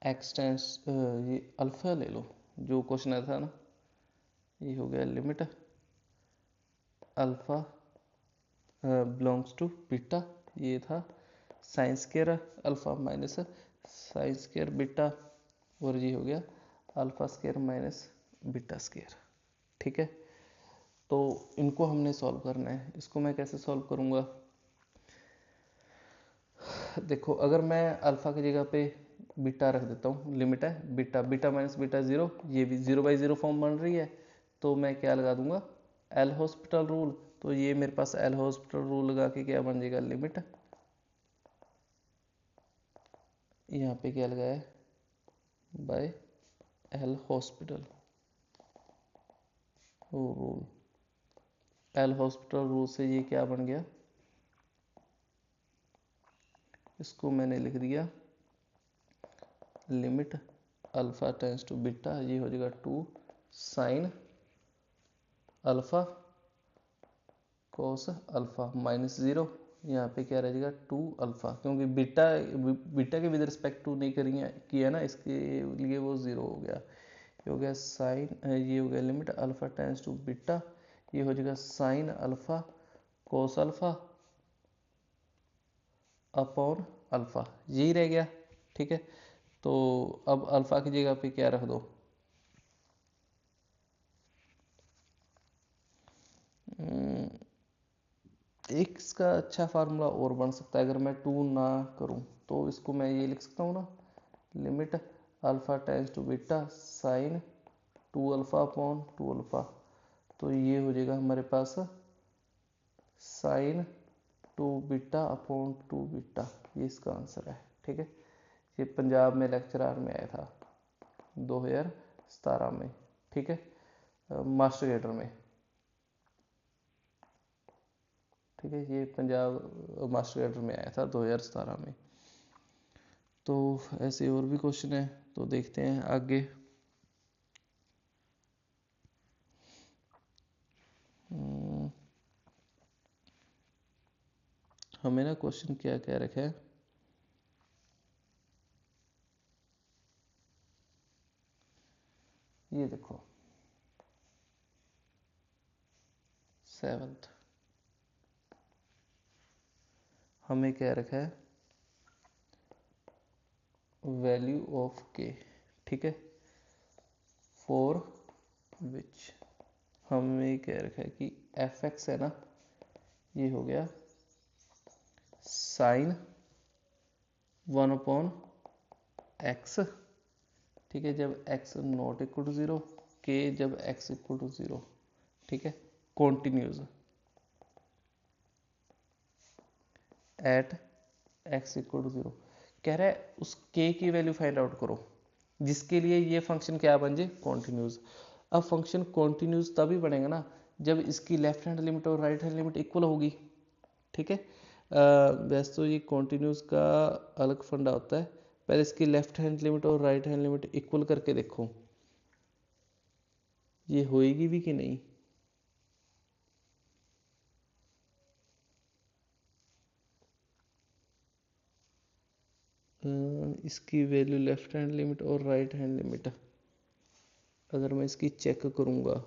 A: एक्स टेंस, ये अल्फा ले लो जो क्वेश्चन आया था ना, ये हो गया limit alpha belongs to beta, ये था sine square alpha minus sine square beta, और ये हो गया alpha square minus beta square, ठीक है। तो इनको हमने सॉल्व करना है, इसको मैं कैसे सॉल्व करूँगा, देखो अगर मैं अल्फ़ा की जगह पे बीटा रख देता हूँ, लिमिट है beta, beta minus beta zero, ये भी 0/0 फॉर्म बन रही है, तो मैं क्या लगा दूंगा एल हॉस्पिटल रूल, तो ये मेरे पास एल हॉस्पिटल रूल लगा के क्या बन जाएगा लिमिट, यहाँ पे क्या लगाया by L Hospital rule, L Hospital rule से ये क्या बन गया, इसको मैंने लिख दिया limit alpha tends to beta, ये हो जाएगा 2 sine alpha cos alpha minus zero, यहाँ पे क्या रह जाएगा 2 अल्फ़ा, क्योंकि बीटा बीटा के विद रिस्पेक्ट टू नहीं किया ना, इसके लिए वो ज़ीरो हो गया, ये हो गया साइन, ये हो गया limit alpha tends to beta, ये हो जाएगा sine alpha cos alpha upon alpha, यही रह गया, ठीक है। तो अब अल्फ़ा की जगह पे क्या रख दो, एक इसका अच्छा फार्मूला और बन सकता है, अगर मैं 2 ना करूं तो इसको मैं ये लिख सकता हूँ ना, limit alpha tends to beta sine 2 alpha upon 2 alpha, तो ये हो जाएगा हमारे पास साइन 2 बीटा अपॉन 2 बीटा, ये इसका आंसर है, ठीक है। ये पंजाब में लेक्चरार में आया था 2017 में, ठीक है, मास्टर ग्रेडर में, ठीक है, ये पंजाब मास्टर ग्रेडर में आया था 2017 में। तो ऐसे और भी क्वेश्चन है, तो देखते हैं आगे। हमें ना क्वेश्चन क्या क्या रखा है, ये देखो 7th, हमें क्या रखा है वैल्यू ऑफ के, ठीक है, फॉर विच हमें क्या रखा है कि एफ एक्स है ना, ये हो गया साइन 1/x, ठीक है, जब x नॉट इक्वल टू 0, के जब x इक्वल टू 0, ठीक है, continues at x equal to 0। कह रहा है उस k की वैल्यू फाइंड आउट करो जिसके लिए ये फंक्शन क्या बन जाए, कॉन्टिन्यूज। अब फंक्शन कॉन्टिन्यूज तभी बनेगा ना जब इसकी लेफ्ट हैंड लिमिट और राइट हैंड लिमिट इक्वल होगी, ठीक है। वैसे तो ये कॉन्टिन्यूज का अलग फंडा होता है, पहले इसकी लेफ्ट हैंड लिमिट और राइट हैंड लिमिट इक्वल करके देखो ये होएगी भी कि नहीं। इसकी वैल्यू लेफ्ट हैंड लिमिट और राइट हैंड लिमिट अगर मैं इसकी चेक करूँगा,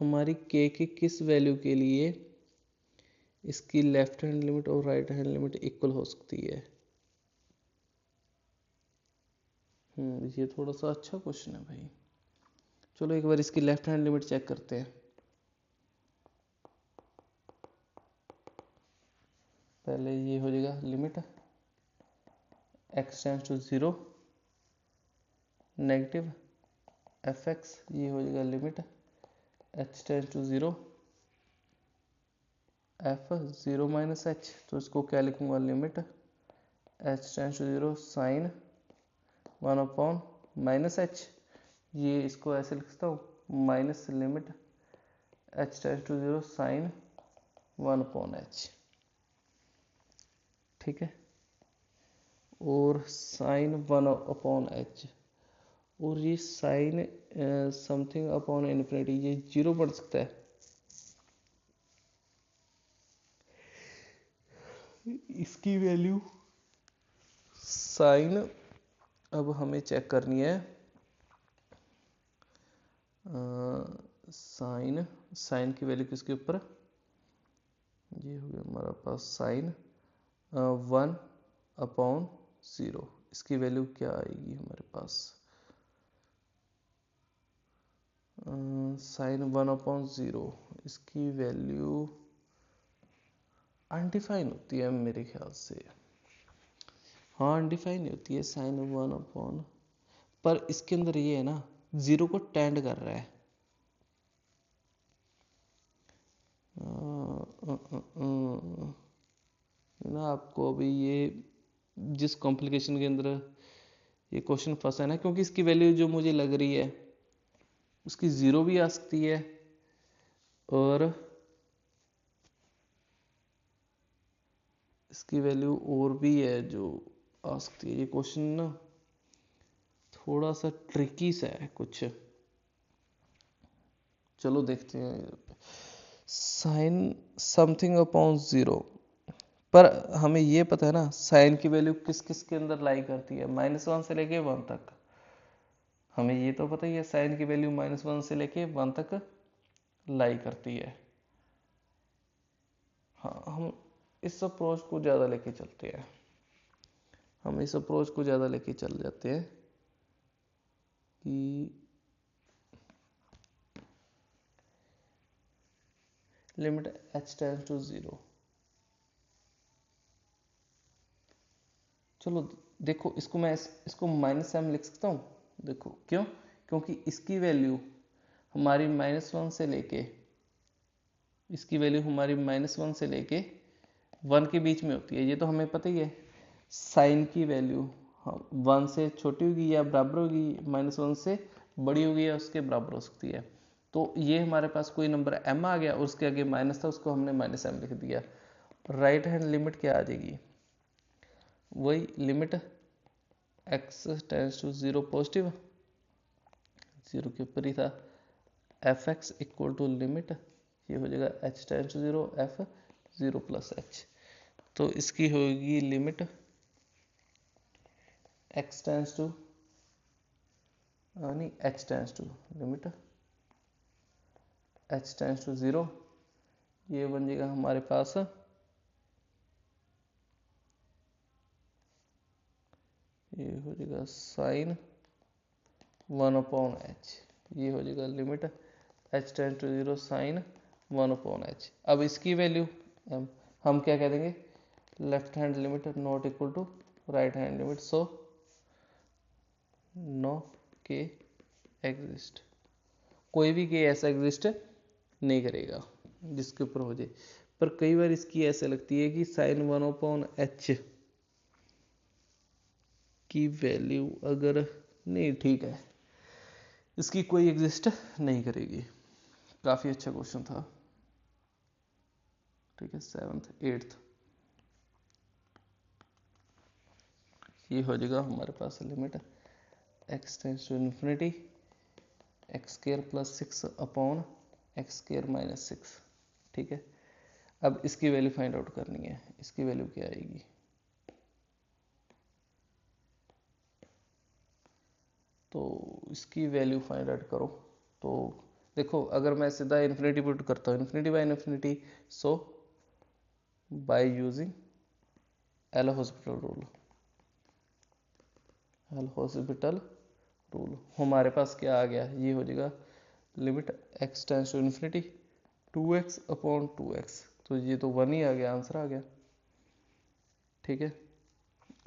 A: हमारी के किस वैल्यू के लिए इसकी लेफ्ट हैंड लिमिट और राइट हैंड लिमिट इक्वल हो सकती है। ये थोड़ा सा अच्छा क्वेश्चन है भाई। चलो एक बार इसकी लेफ्ट हैंड लिमिट चेक करते हैं। पहले ये हो जाएगा limit x tends to 0 negative f x, ये हो जाएगा limit h tends to 0 f 0 minus h, तो इसको क्या लिखूंगा, limit h tends to 0 sine 1/-h, ये इसको ऐसे लिख सकता हूँ minus limit h tends to 0 sine 1/h, ठीक है, और साइन 1/h, और ये साइन समथिंग अपॉन इन्फिनिटी, ये 0 बढ़ सकता है। इसकी वैल्यू साइन, अब हमें चेक करनी है साइन की वैल्यू किसके ऊपर, ये हो गया हमारा पास साइन 1/0, इसकी वैल्यू क्या आएगी हमारे पास, साइन 1/0, इसकी वैल्यू अनडिफाइन होती है मेरे ख्याल से, हाँ अनडिफाइन होती है साइन 1/, पर इसके अंदर ये है ना 0 को टेंड कर रहा है, ना आपको अभी ये जिस कॉम्प्लिकेशन के अंदर ये क्वेश्चन फंसा है ना, क्योंकि इसकी वैल्यू जो मुझे लग रही है उसकी 0 भी आ सकती है और इसकी वैल्यू और भी है जो आ सकती है। ये क्वेश्चन ना थोड़ा सा ट्रिकी सा है कुछ, चलो देखते हैं। साइन समथिंग अपॉन 0, पर हमें ये पता है ना साइन की वैल्यू किस किस के अंदर लाई करती है, -1 से लेके 1 तक, हमें ये तो पता ही है साइन की वैल्यू -1 से लेके 1 तक लाई करती है। हाँ, हम इस अप्रोच को ज़्यादा लेके चलते हैं, हम इस अप्रोच को ज़्यादा लेके चल जाते हैं कि लिमिट h टेंस टू 0, चलो देखो इसको मैं इसको -m लिख सकता हूँ, देखो क्यों, क्योंकि इसकी वैल्यू हमारी -1 से लेके, इसकी वैल्यू हमारी -1 से लेके 1 के बीच में होती है, ये तो हमें पता ही है। साइन की वैल्यू 1 से छोटी होगी या बराबर होगी, -1 से बड़ी होगी या उसके बराबर हो सकती है। तो ये हमारे पास कोई नंबर m आ गया और उसके आगे माइनस था, उसको हमने -m लिख दिया। राइट हैंड लिमिट क्या आ जाएगी, वही limit x tends to 0 positive, 0 के ऊपर ही था, f x equal to limit, ये हो जाएगा h tends to 0 f 0 plus h, तो इसकी होगी लिमिट x टेंस टू नहीं h tends to limit h tends to 0 ये बन जाएगा हमारे पास ये हो जाएगा साइन 1/h, ये हो जाएगा limit h tend to 0 sine 1/h। अब इसकी वैल्यू हम क्या कह देंगे, left hand limit not equal to right hand limit, so no के एग्जिस्ट, कोई भी के ऐसा एग्जिस्ट नहीं करेगा जिसके ऊपर हो जाए। पर कई बार इसकी ऐसे लगती है कि साइन 1/h की वैल्यू अगर नहीं, ठीक है, इसकी कोई एग्जिस्ट नहीं करेगी। काफ़ी अच्छा क्वेश्चन था, ठीक है, 7th 8th। ये हो जाएगा हमारे पास limit x tends to infinity x square plus 6 upon x square minus 6, ठीक है। अब इसकी वैल्यू फाइंड आउट करनी है, इसकी वैल्यू क्या आएगी, तो इसकी वैल्यू फाइंड आउट करो। तो देखो, अगर मैं सीधा इन्फिनिटी पुट करता हूँ, infinity by infinity, so by using L Hospital rule, L Hospital rule हमारे पास क्या आ गया, ये हो जाएगा limit x tends to infinity 2x upon 2x, तो ये तो 1 ही आ गया, आंसर आ गया, ठीक है।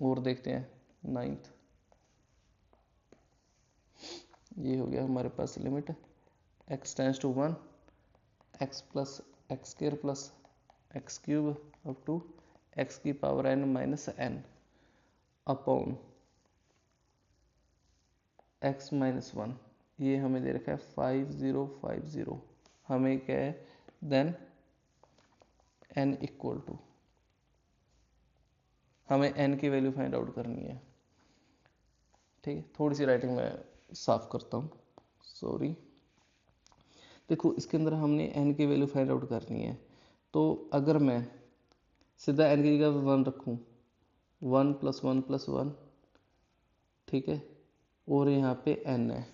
A: और देखते हैं 9th, ये हो गया हमारे पास limit x tends to 1 x plus x square plus x cube up to x की power n minus n upon x minus 1, ये हमें दे रखा है 5050, हमें क्या है देन n इक्वल टू, हमें n की वैल्यू फाइंड आउट करनी है, ठीक है। थोड़ी सी राइटिंग में साफ करता हूँ, सॉरी। देखो, इसके अंदर हमने n की वैल्यू फाइंड आउट करनी है, तो अगर मैं सीधा n की जगह 1 रखूँ, 1 + 1 + 1, ठीक है, और यहाँ पे n है,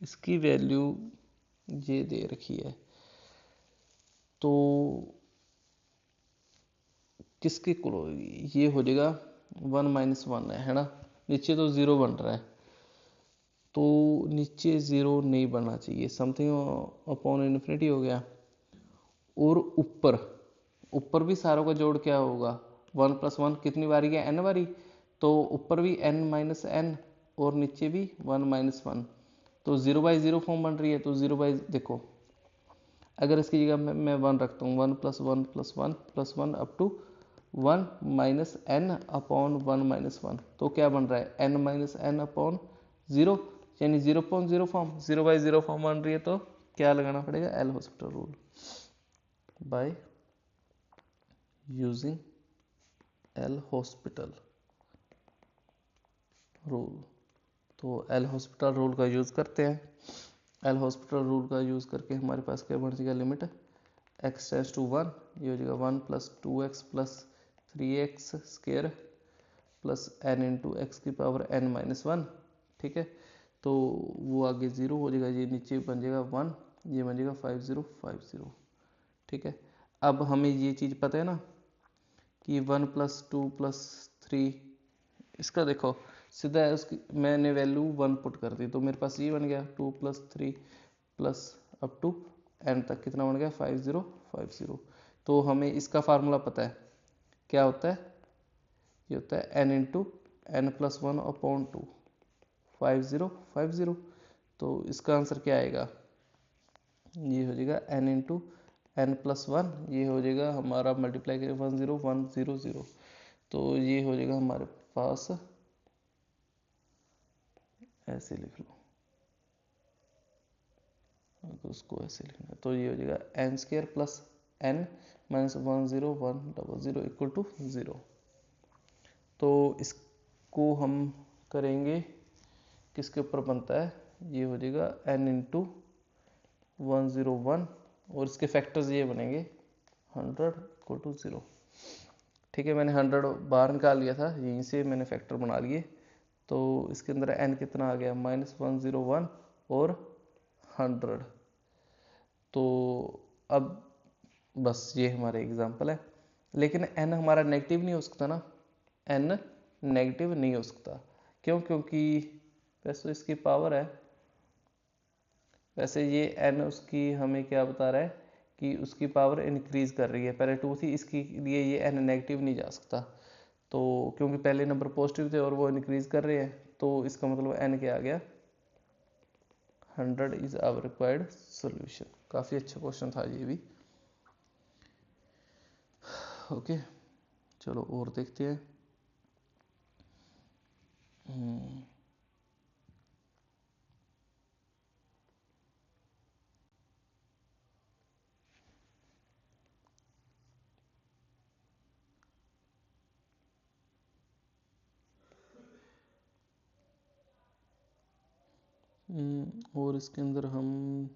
A: इसकी वैल्यू ये दे रखी है, तो किसके इक्वल होगी, ये हो जाएगा 1 - 1 है ना, नीचे तो 0 बन रहा है, तो नीचे 0 नहीं बनना चाहिए, समथिंग अपॉन इन्फिनिटी हो गया, और ऊपर ऊपर भी सारों का जोड़ क्या होगा, 1 + 1 कितनी बारी है, n बारी, तो ऊपर भी n - n और नीचे भी 1 - 1, तो 0/0 फॉर्म बन रही है, तो 0 देखो, अगर इसकी जगह मैं 1 रखता हूँ, 1 + 1 + 1 + 1 अप टू 1 - n अपॉन 1 - 1, तो क्या बन रहा है n - n अपॉन 0, यानी 0/0 फॉर्म, 0/0 फॉर्म बन रही है, तो क्या लगाना पड़ेगा, L Hospital rule by using L Hospital rule. तो एल हॉस्पिटल रूल का यूज़ करते हैं, एल हॉस्पिटल रूल का यूज़ करके हमारे पास क्या बन जाएगा, लिमिट x टेंस टू 1, ये हो जाएगा 1 + 2x + 3x square plus n into x की पावर n - 1, ठीक है, तो वो आगे 0 हो जाएगा, ये नीचे बन जाएगा 1, ये बन जाएगा 5050, ठीक है। अब हमें ये चीज़ पता है ना कि 1 + 2 + 3, इसका देखो सीधा उसकी मैंने वैल्यू 1 पुट कर दी, तो मेरे पास ये बन गया 2 + 3 प्लस अप टू n तक कितना बन गया, 5050। तो हमें इसका फार्मूला पता है, क्या होता है, ये होता है n इंटू n + 1 अपॉन 2, 5050। तो इसका आंसर क्या आएगा, ये हो जाएगा n इंटू n + 1, ये हो जाएगा हमारा मल्टीप्लाई करें 10100, तो ये हो जाएगा हमारे पास, ऐसे लिख लो, तो उसको ऐसे लिखना है, तो ये हो जाएगा n² + n - 10100 इक्वल टू 0। तो इसको हम करेंगे, किसके ऊपर बनता है, ये हो जाएगा n इंटू 101, और इसके फैक्टर्स ये बनेंगे 100 इक्वल टू 0, ठीक है। मैंने 100 बाहर निकाल लिया था, यहीं से मैंने फैक्टर बना लिए, तो इसके अंदर n कितना आ गया, -101 और 100, तो अब बस ये हमारा एग्जाम्पल है। लेकिन n हमारा नेगेटिव नहीं हो सकता ना, n नेगेटिव नहीं हो सकता। क्यों? क्योंकि वैसे इसकी पावर है, वैसे ये n उसकी हमें क्या बता रहा है कि उसकी पावर इंक्रीज कर रही है। पहले 2 थी, इसके लिए ये n नेगेटिव नहीं जा सकता, तो क्योंकि पहले नंबर पॉजिटिव थे और वो इंक्रीज कर रहे हैं, तो इसका मतलब n क्या आ गया, 100 इज आवर रिक्वायर्ड सोल्यूशन। काफ़ी अच्छा क्वेश्चन था ये भी। ओके, चलो और देखते हैं। और इसके अंदर हम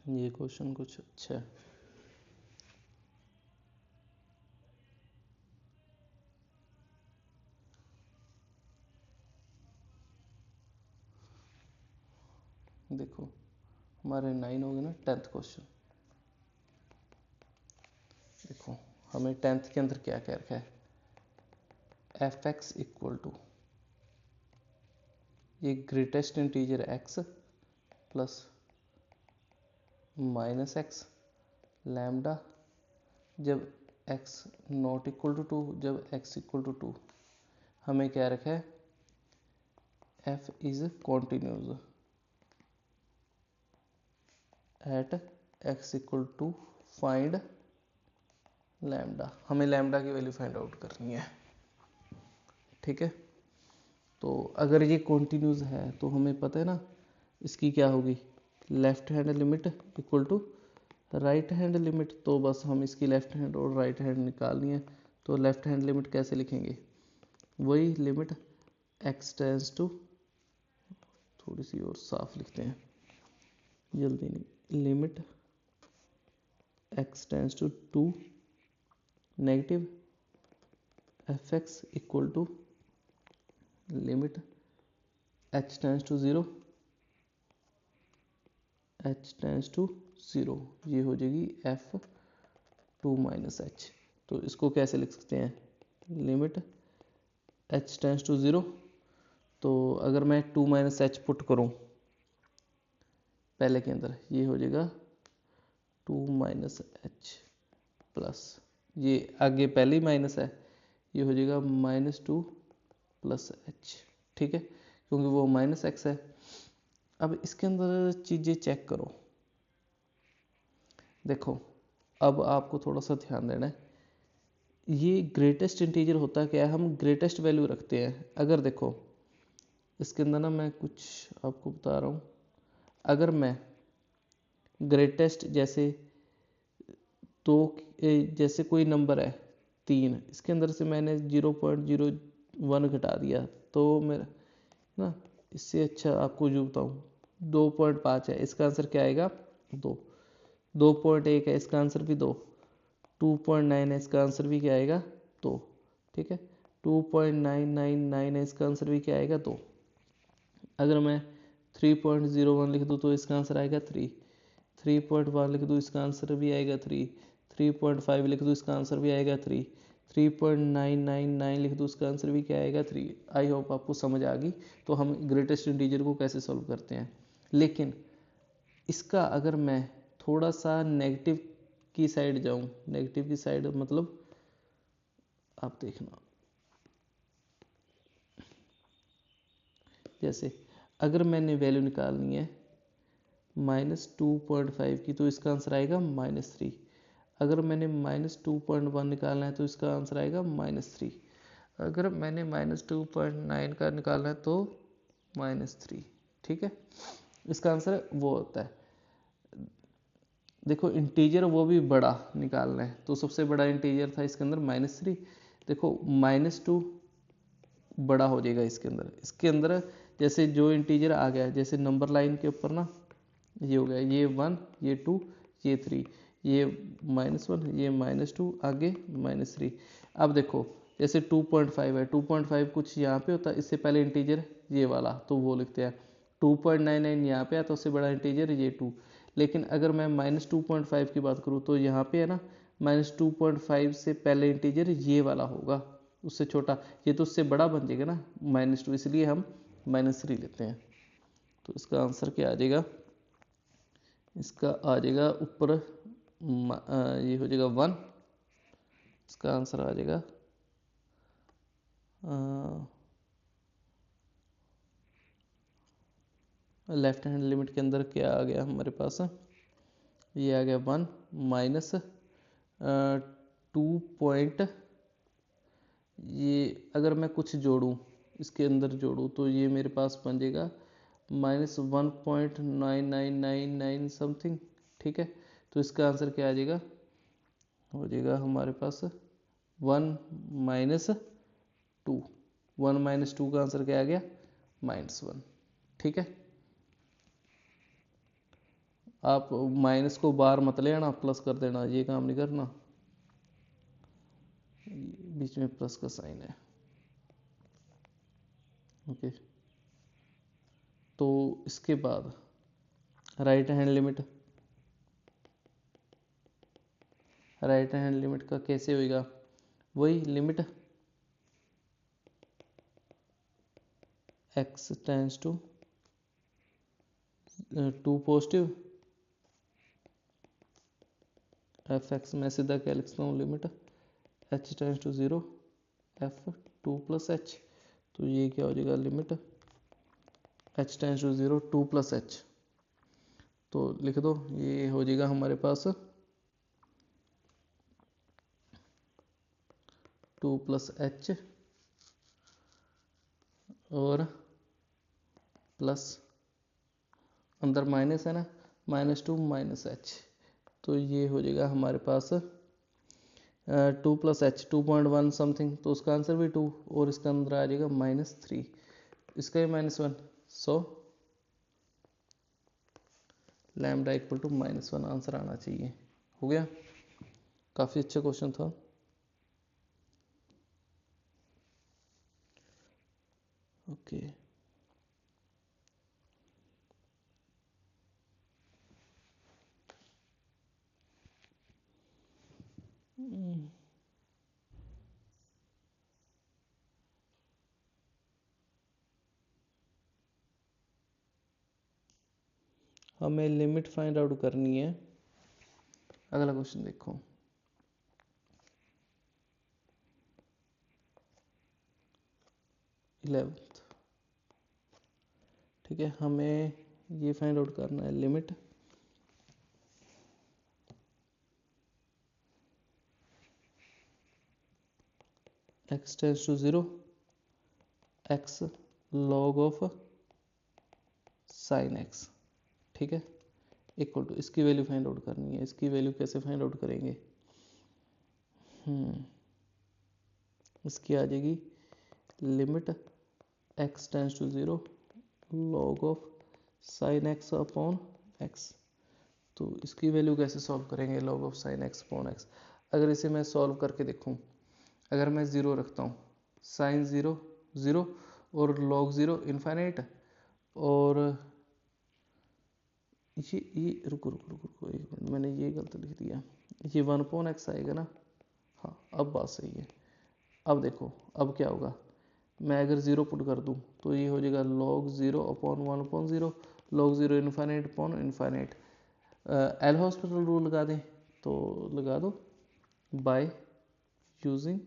A: ये क्वेश्चन कुछ अच्छा है। देखो हमारे 9 हो गए ना, 10th क्वेश्चन। देखो हमें 10th के अंदर क्या कह रखा है, एफ एक्स इक्वल टू ये greatest integer x plus minus x lambda जब x नॉट इक्वल टू 2, जब x इक्वल टू 2। हमें क्या रखा है, f is continuous at x equal to find lambda. हमें लैम्डा की वैल्यू फाइंड आउट करनी है, ठीक है। तो अगर ये कॉन्टिन्यूस है तो हमें पता है ना इसकी क्या होगी, left hand limit equal to right hand limit. तो बस हम इसकी लेफ्ट हैंड और राइट हैंड निकालनी है। तो लेफ्ट हैंड लिमिट कैसे लिखेंगे, वही लिमिट x टेंस टू, थोड़ी सी और साफ लिखते हैं, जल्दी नहीं, limit x tends to 2 negative f x equal to limit h tends to 0 h tends to 0। ये हो जाएगी f2 माइनस h। तो इसको कैसे लिख सकते हैं, लिमिट h टेंस टू 0। तो अगर मैं 2 माइनस एच पुट करूँ पहले के अंदर, ये हो जाएगा 2 माइनस एच प्लस, ये आगे पहले ही माइनस है, ये हो जाएगा -2 प्लस एच, ठीक है, क्योंकि वो माइनस एक्स है। अब इसके अंदर चीज़ें चेक करो। देखो अब आपको थोड़ा सा ध्यान देना है, ये ग्रेटेस्ट इंटीजर होता क्या है, हम ग्रेटेस्ट वैल्यू रखते हैं। अगर देखो इसके अंदर ना मैं कुछ आपको बता रहा हूँ, अगर मैं ग्रेटेस्ट जैसे तो जैसे कोई नंबर है 3, इसके अंदर से मैंने 0.01 घटा दिया तो मेरा ना, इससे अच्छा आपको जो बताऊँ 2.5 है, इसका आंसर क्या आएगा 2। 2.1 है, इसका आंसर भी 2। 2.9 है, इसका आंसर भी क्या आएगा 2, ठीक है। 2.999 है, इसका आंसर भी क्या आएगा 2। अगर मैं 3.01 लिख दूँ तो इसका आंसर आएगा 3। 3.1 लिख दूँ इसका आंसर भी आएगा 3। 3.5 लिख दूँ इसका आंसर भी आएगा 3। 3.999 लिख दूँ इसका आंसर भी क्या आएगा 3। आई होप आपको समझ आ गई। तो हम ग्रेटेस्ट इंटीजर को कैसे सॉल्व करते हैं। लेकिन इसका अगर मैं थोड़ा सा नेगेटिव की साइड जाऊँ, नेगेटिव की साइड मतलब आप देखना, जैसे अगर मैंने वैल्यू निकालनी है -2.5 की तो इसका आंसर आएगा -3। अगर मैंने -2.1 निकालना है तो इसका आंसर आएगा -3। अगर मैंने -2.9 का निकालना है तो -3, ठीक है। इसका आंसर वो होता है। देखो इंटीजर वो भी बड़ा निकालना है तो सबसे बड़ा इंटीजर था इसके अंदर -3। देखो -2 बड़ा हो जाएगा इसके अंदर जैसे जो इंटीजर आ गया, जैसे नंबर लाइन के ऊपर ना ये हो गया, ये 1, ये 2, ये 3, ये -1, ये -2, आगे -3। अब देखो जैसे 2.5 है, 2.5 कुछ यहाँ पे होता है, इससे पहले इंटीजर ये वाला तो वो लिखते हैं। 2.99 यहाँ पे है तो उससे बड़ा इंटीजर ये 2। लेकिन अगर मैं -2.5 की बात करूँ तो यहाँ पे है ना -2.5 से पहले इंटीजर ये वाला होगा, उससे छोटा, ये तो उससे बड़ा बन जाएगा ना -2, इसलिए हम -3 लेते हैं। तो इसका आंसर क्या आ जाएगा, इसका आ जाएगा ऊपर ये हो जाएगा 1, इसका आंसर आ जाएगा लेफ्ट हैंड लिमिट के अंदर क्या आ गया हमारे पास, ये आ गया 1 माइनस 2 पॉइंट, ये अगर मैं कुछ जोड़ूँ इसके अंदर जोड़ूँ तो ये मेरे पास बन जाएगा -1.9999 समथिंग। ठीक है, तो इसका आंसर क्या आ जाएगा, हो जाएगा हमारे पास 1 -2। 1 - 2 का आंसर क्या आ गया, -1। ठीक है, आप माइनस को बार मत ले आना, प्लस कर देना, ये काम नहीं करना, बीच में प्लस का साइन है। ओके, तो इसके बाद right hand limit, right hand limit का कैसे होएगा, वही limit x tends to 2 positive f(x), मैं सीधा क्या लिखता हूँ, limit h tends to 0 f(2 + h), तो ये क्या हो जाएगा, limit h tends to 0 2 + h, तो लिख दो, ये हो जाएगा हमारे पास 2 + h और प्लस अंदर माइनस है ना, -2 - h, तो ये हो जाएगा हमारे पास 2 + h 2.1 समथिंग, तो उसका आंसर भी 2, और इसका अंदर आ जाएगा -3, इसका भी -1, so lambda equal to -1 answer आना चाहिए। हो गया, काफ़ी अच्छा क्वेश्चन था। ओके, हमें लिमिट फाइंड आउट करनी है। अगला क्वेश्चन देखो, इलेवेंथ। ठीक है, हमें ये फाइंड आउट करना है, limit x tends to 0 x log of sin x। ठीक है, इक्वल टू, इसकी वैल्यू फाइंड आउट करनी है। इसकी वैल्यू कैसे फाइंड आउट करेंगे, इसकी आ जाएगी limit x tends to 0 log of sin x upon x। तो इसकी वैल्यू कैसे सॉल्व करेंगे, log of sin x upon x। अगर इसे मैं सॉल्व करके देखूं, अगर मैं 0 रखता हूँ, sin 0 0 और log 0 इन्फाइनाइट, और ये रुको रुको रुको रुको एक मिनट, मैंने ये गलत लिख दिया, ये 1/x आएगा ना। हाँ, अब बात सही है। अब देखो, अब क्या होगा, मैं अगर 0 पुट कर दूँ तो ये हो जाएगा log 0 upon 1/0, log 0 infinite upon infinite. L Hospital rule लगा दें तो लगा दो, bye using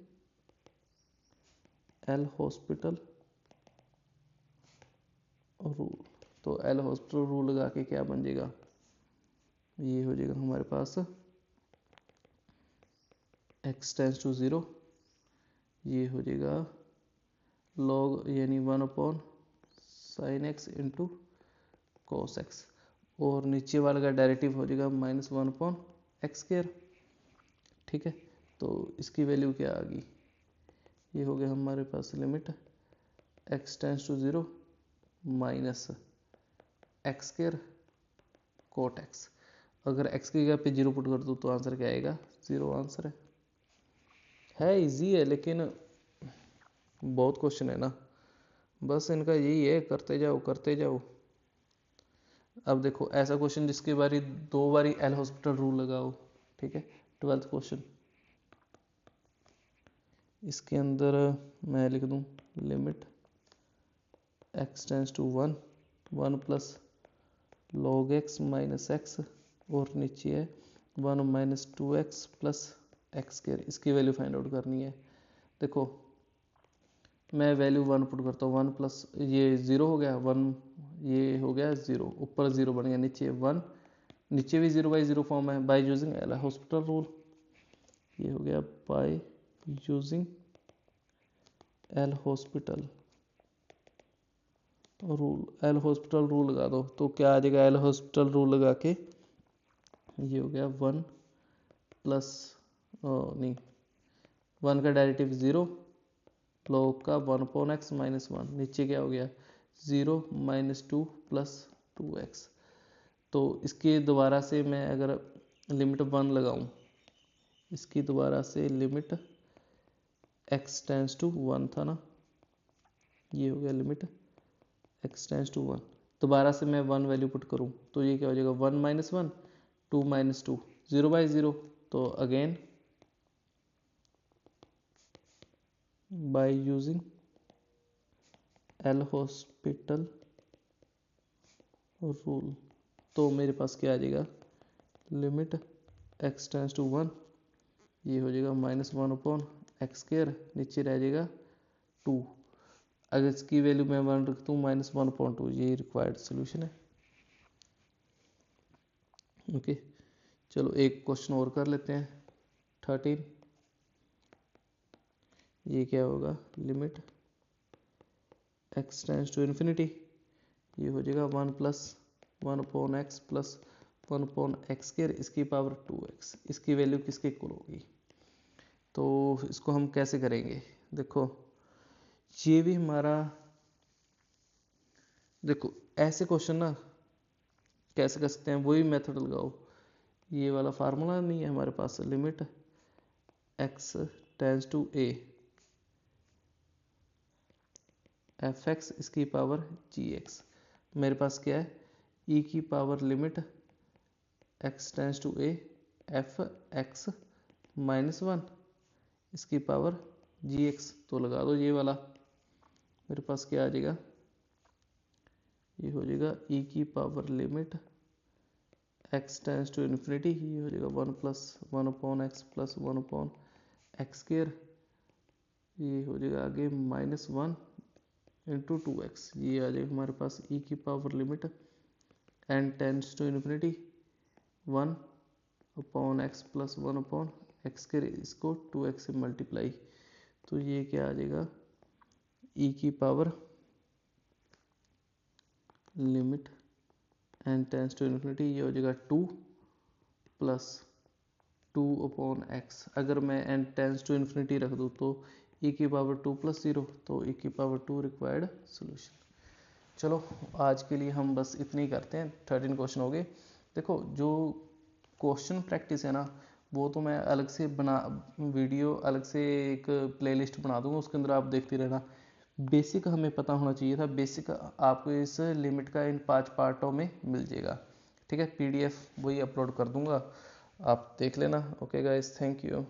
A: L Hospital rule. तो एल हॉस्पिटल रूल लगा के क्या बन जाएगा, ये हो जाएगा हमारे पास x टेंड्स टू 0, ये हो जाएगा log यानी 1/sin x into cos x, और नीचे वाले का डायरेक्टिव हो जाएगा -1/x²। ठीक है, तो इसकी वैल्यू क्या आ गई, ये हो गया हमारे पास limit x tends to 0 minus x square cot x. अगर एक्स की जगह पे 0 पुट कर दूँ तो आंसर क्या आएगा? 0 आंसर है इजी है, लेकिन बहुत क्वेश्चन है ना, बस इनका यही है, करते जाओ करते जाओ। अब देखो ऐसा क्वेश्चन जिसके बारी 2 बारी एल हॉस्पिटल रूल लगाओ, ठीक है, 12th क्वेश्चन। इसके अंदर मैं लिख दूं limit x tends to 1 1 plus log x minus x, और नीचे है 1 minus 2x plus x square. इसकी वैल्यू फाइंड आउट करनी है। देखो मैं वैल्यू 1 पुट करता हूँ, 1 प्लस ये 0 हो गया, 1 ये हो गया 0, ऊपर 0 बन गया, नीचे 1, नीचे भी 0/0 फॉर्म है bye using L Hospital rule. ये हो गया bye using L Hospital rule. L Hospital rule लगा दो तो क्या आ जाएगा? एल हॉस्पिटल रूल लगा के ये हो गया 1 प्लस नहीं 1 का डेरिवेटिव 0, लॉग का 1/x माइनस 1, नीचे क्या हो गया 0 माइनस 2 प्लस 2x। तो इसके दोबारा से मैं अगर लिमिट 1 लगाऊं, इसकी दोबारा से लिमिट x टेंस टू 1 था ना, ये हो गया लिमिट x टेंस टू 1, दोबारा से मैं 1 वैल्यू पुट करूं तो ये क्या हो जाएगा 1 माइनस 1 2 माइनस 2 0/0। तो again bye using L Hospital rule, तो मेरे पास क्या आ जाएगा लिमिट x टेंस टू 1, ये हो जाएगा -1/x स्क्वायर, नीचे रह जाएगा 2। अगर इसकी वैल्यू मैं 1 रख दूँ -1/2, ये रिक्वायर्ड सोल्यूशन है। ओके चलो एक क्वेश्चन और कर लेते हैं 13। ये क्या होगा limit x tends to infinity, ये हो जाएगा 1 plus 1/x plus 1/x square, इसकी पावर 2x। इसकी वैल्यू किसके इक्वल होगी? तो इसको हम कैसे करेंगे? देखो ये भी हमारा, देखो ऐसे क्वेश्चन ना कैसे कर सकते हैं, वही मेथड लगाओ। ये वाला फार्मूला नहीं है हमारे पास, limit x tends to a fx, इसकी पावर gx। मेरे पास क्या है e की power limit x tends to a fx minus 1, इसकी पावर gx। तो लगा दो ये वाला, मेरे पास क्या आ जाएगा, ये हो जाएगा e की power limit x tends to infinity, ये हो जाएगा 1 plus 1/x plus 1/x square, ये हो जाएगा आगे -1 इंटू 2x। ये आ जाएगा हमारे पास e की power limit n tends to infinity 1/x plus 1/x square, इसको 2x से मल्टीप्लाई, तो ये क्या आ जाएगा e की power limit n tends to infinity, ये हो जाएगा 2 प्लस 2/x। अगर मैं n टेंस टू इन्फिनिटी रख दूँ तो e की पावर 2 प्लस 0, तो e की पावर 2 रिक्वायर्ड सोल्यूशन। चलो आज के लिए हम बस इतने ही करते हैं, 13 क्वेश्चन हो गए। देखो जो क्वेश्चन प्रैक्टिस है ना, वो तो मैं अलग से बना वीडियो अलग से एक प्लेलिस्ट बना दूंगा, उसके अंदर आप देखते रहना। बेसिक हमें पता होना चाहिए था, बेसिक आपको इस लिमिट का इन 5 पार्टों में मिल जाएगा, ठीक है। PDF वही अपलोड कर दूंगा, आप देख लेना। Okay guys, thank you.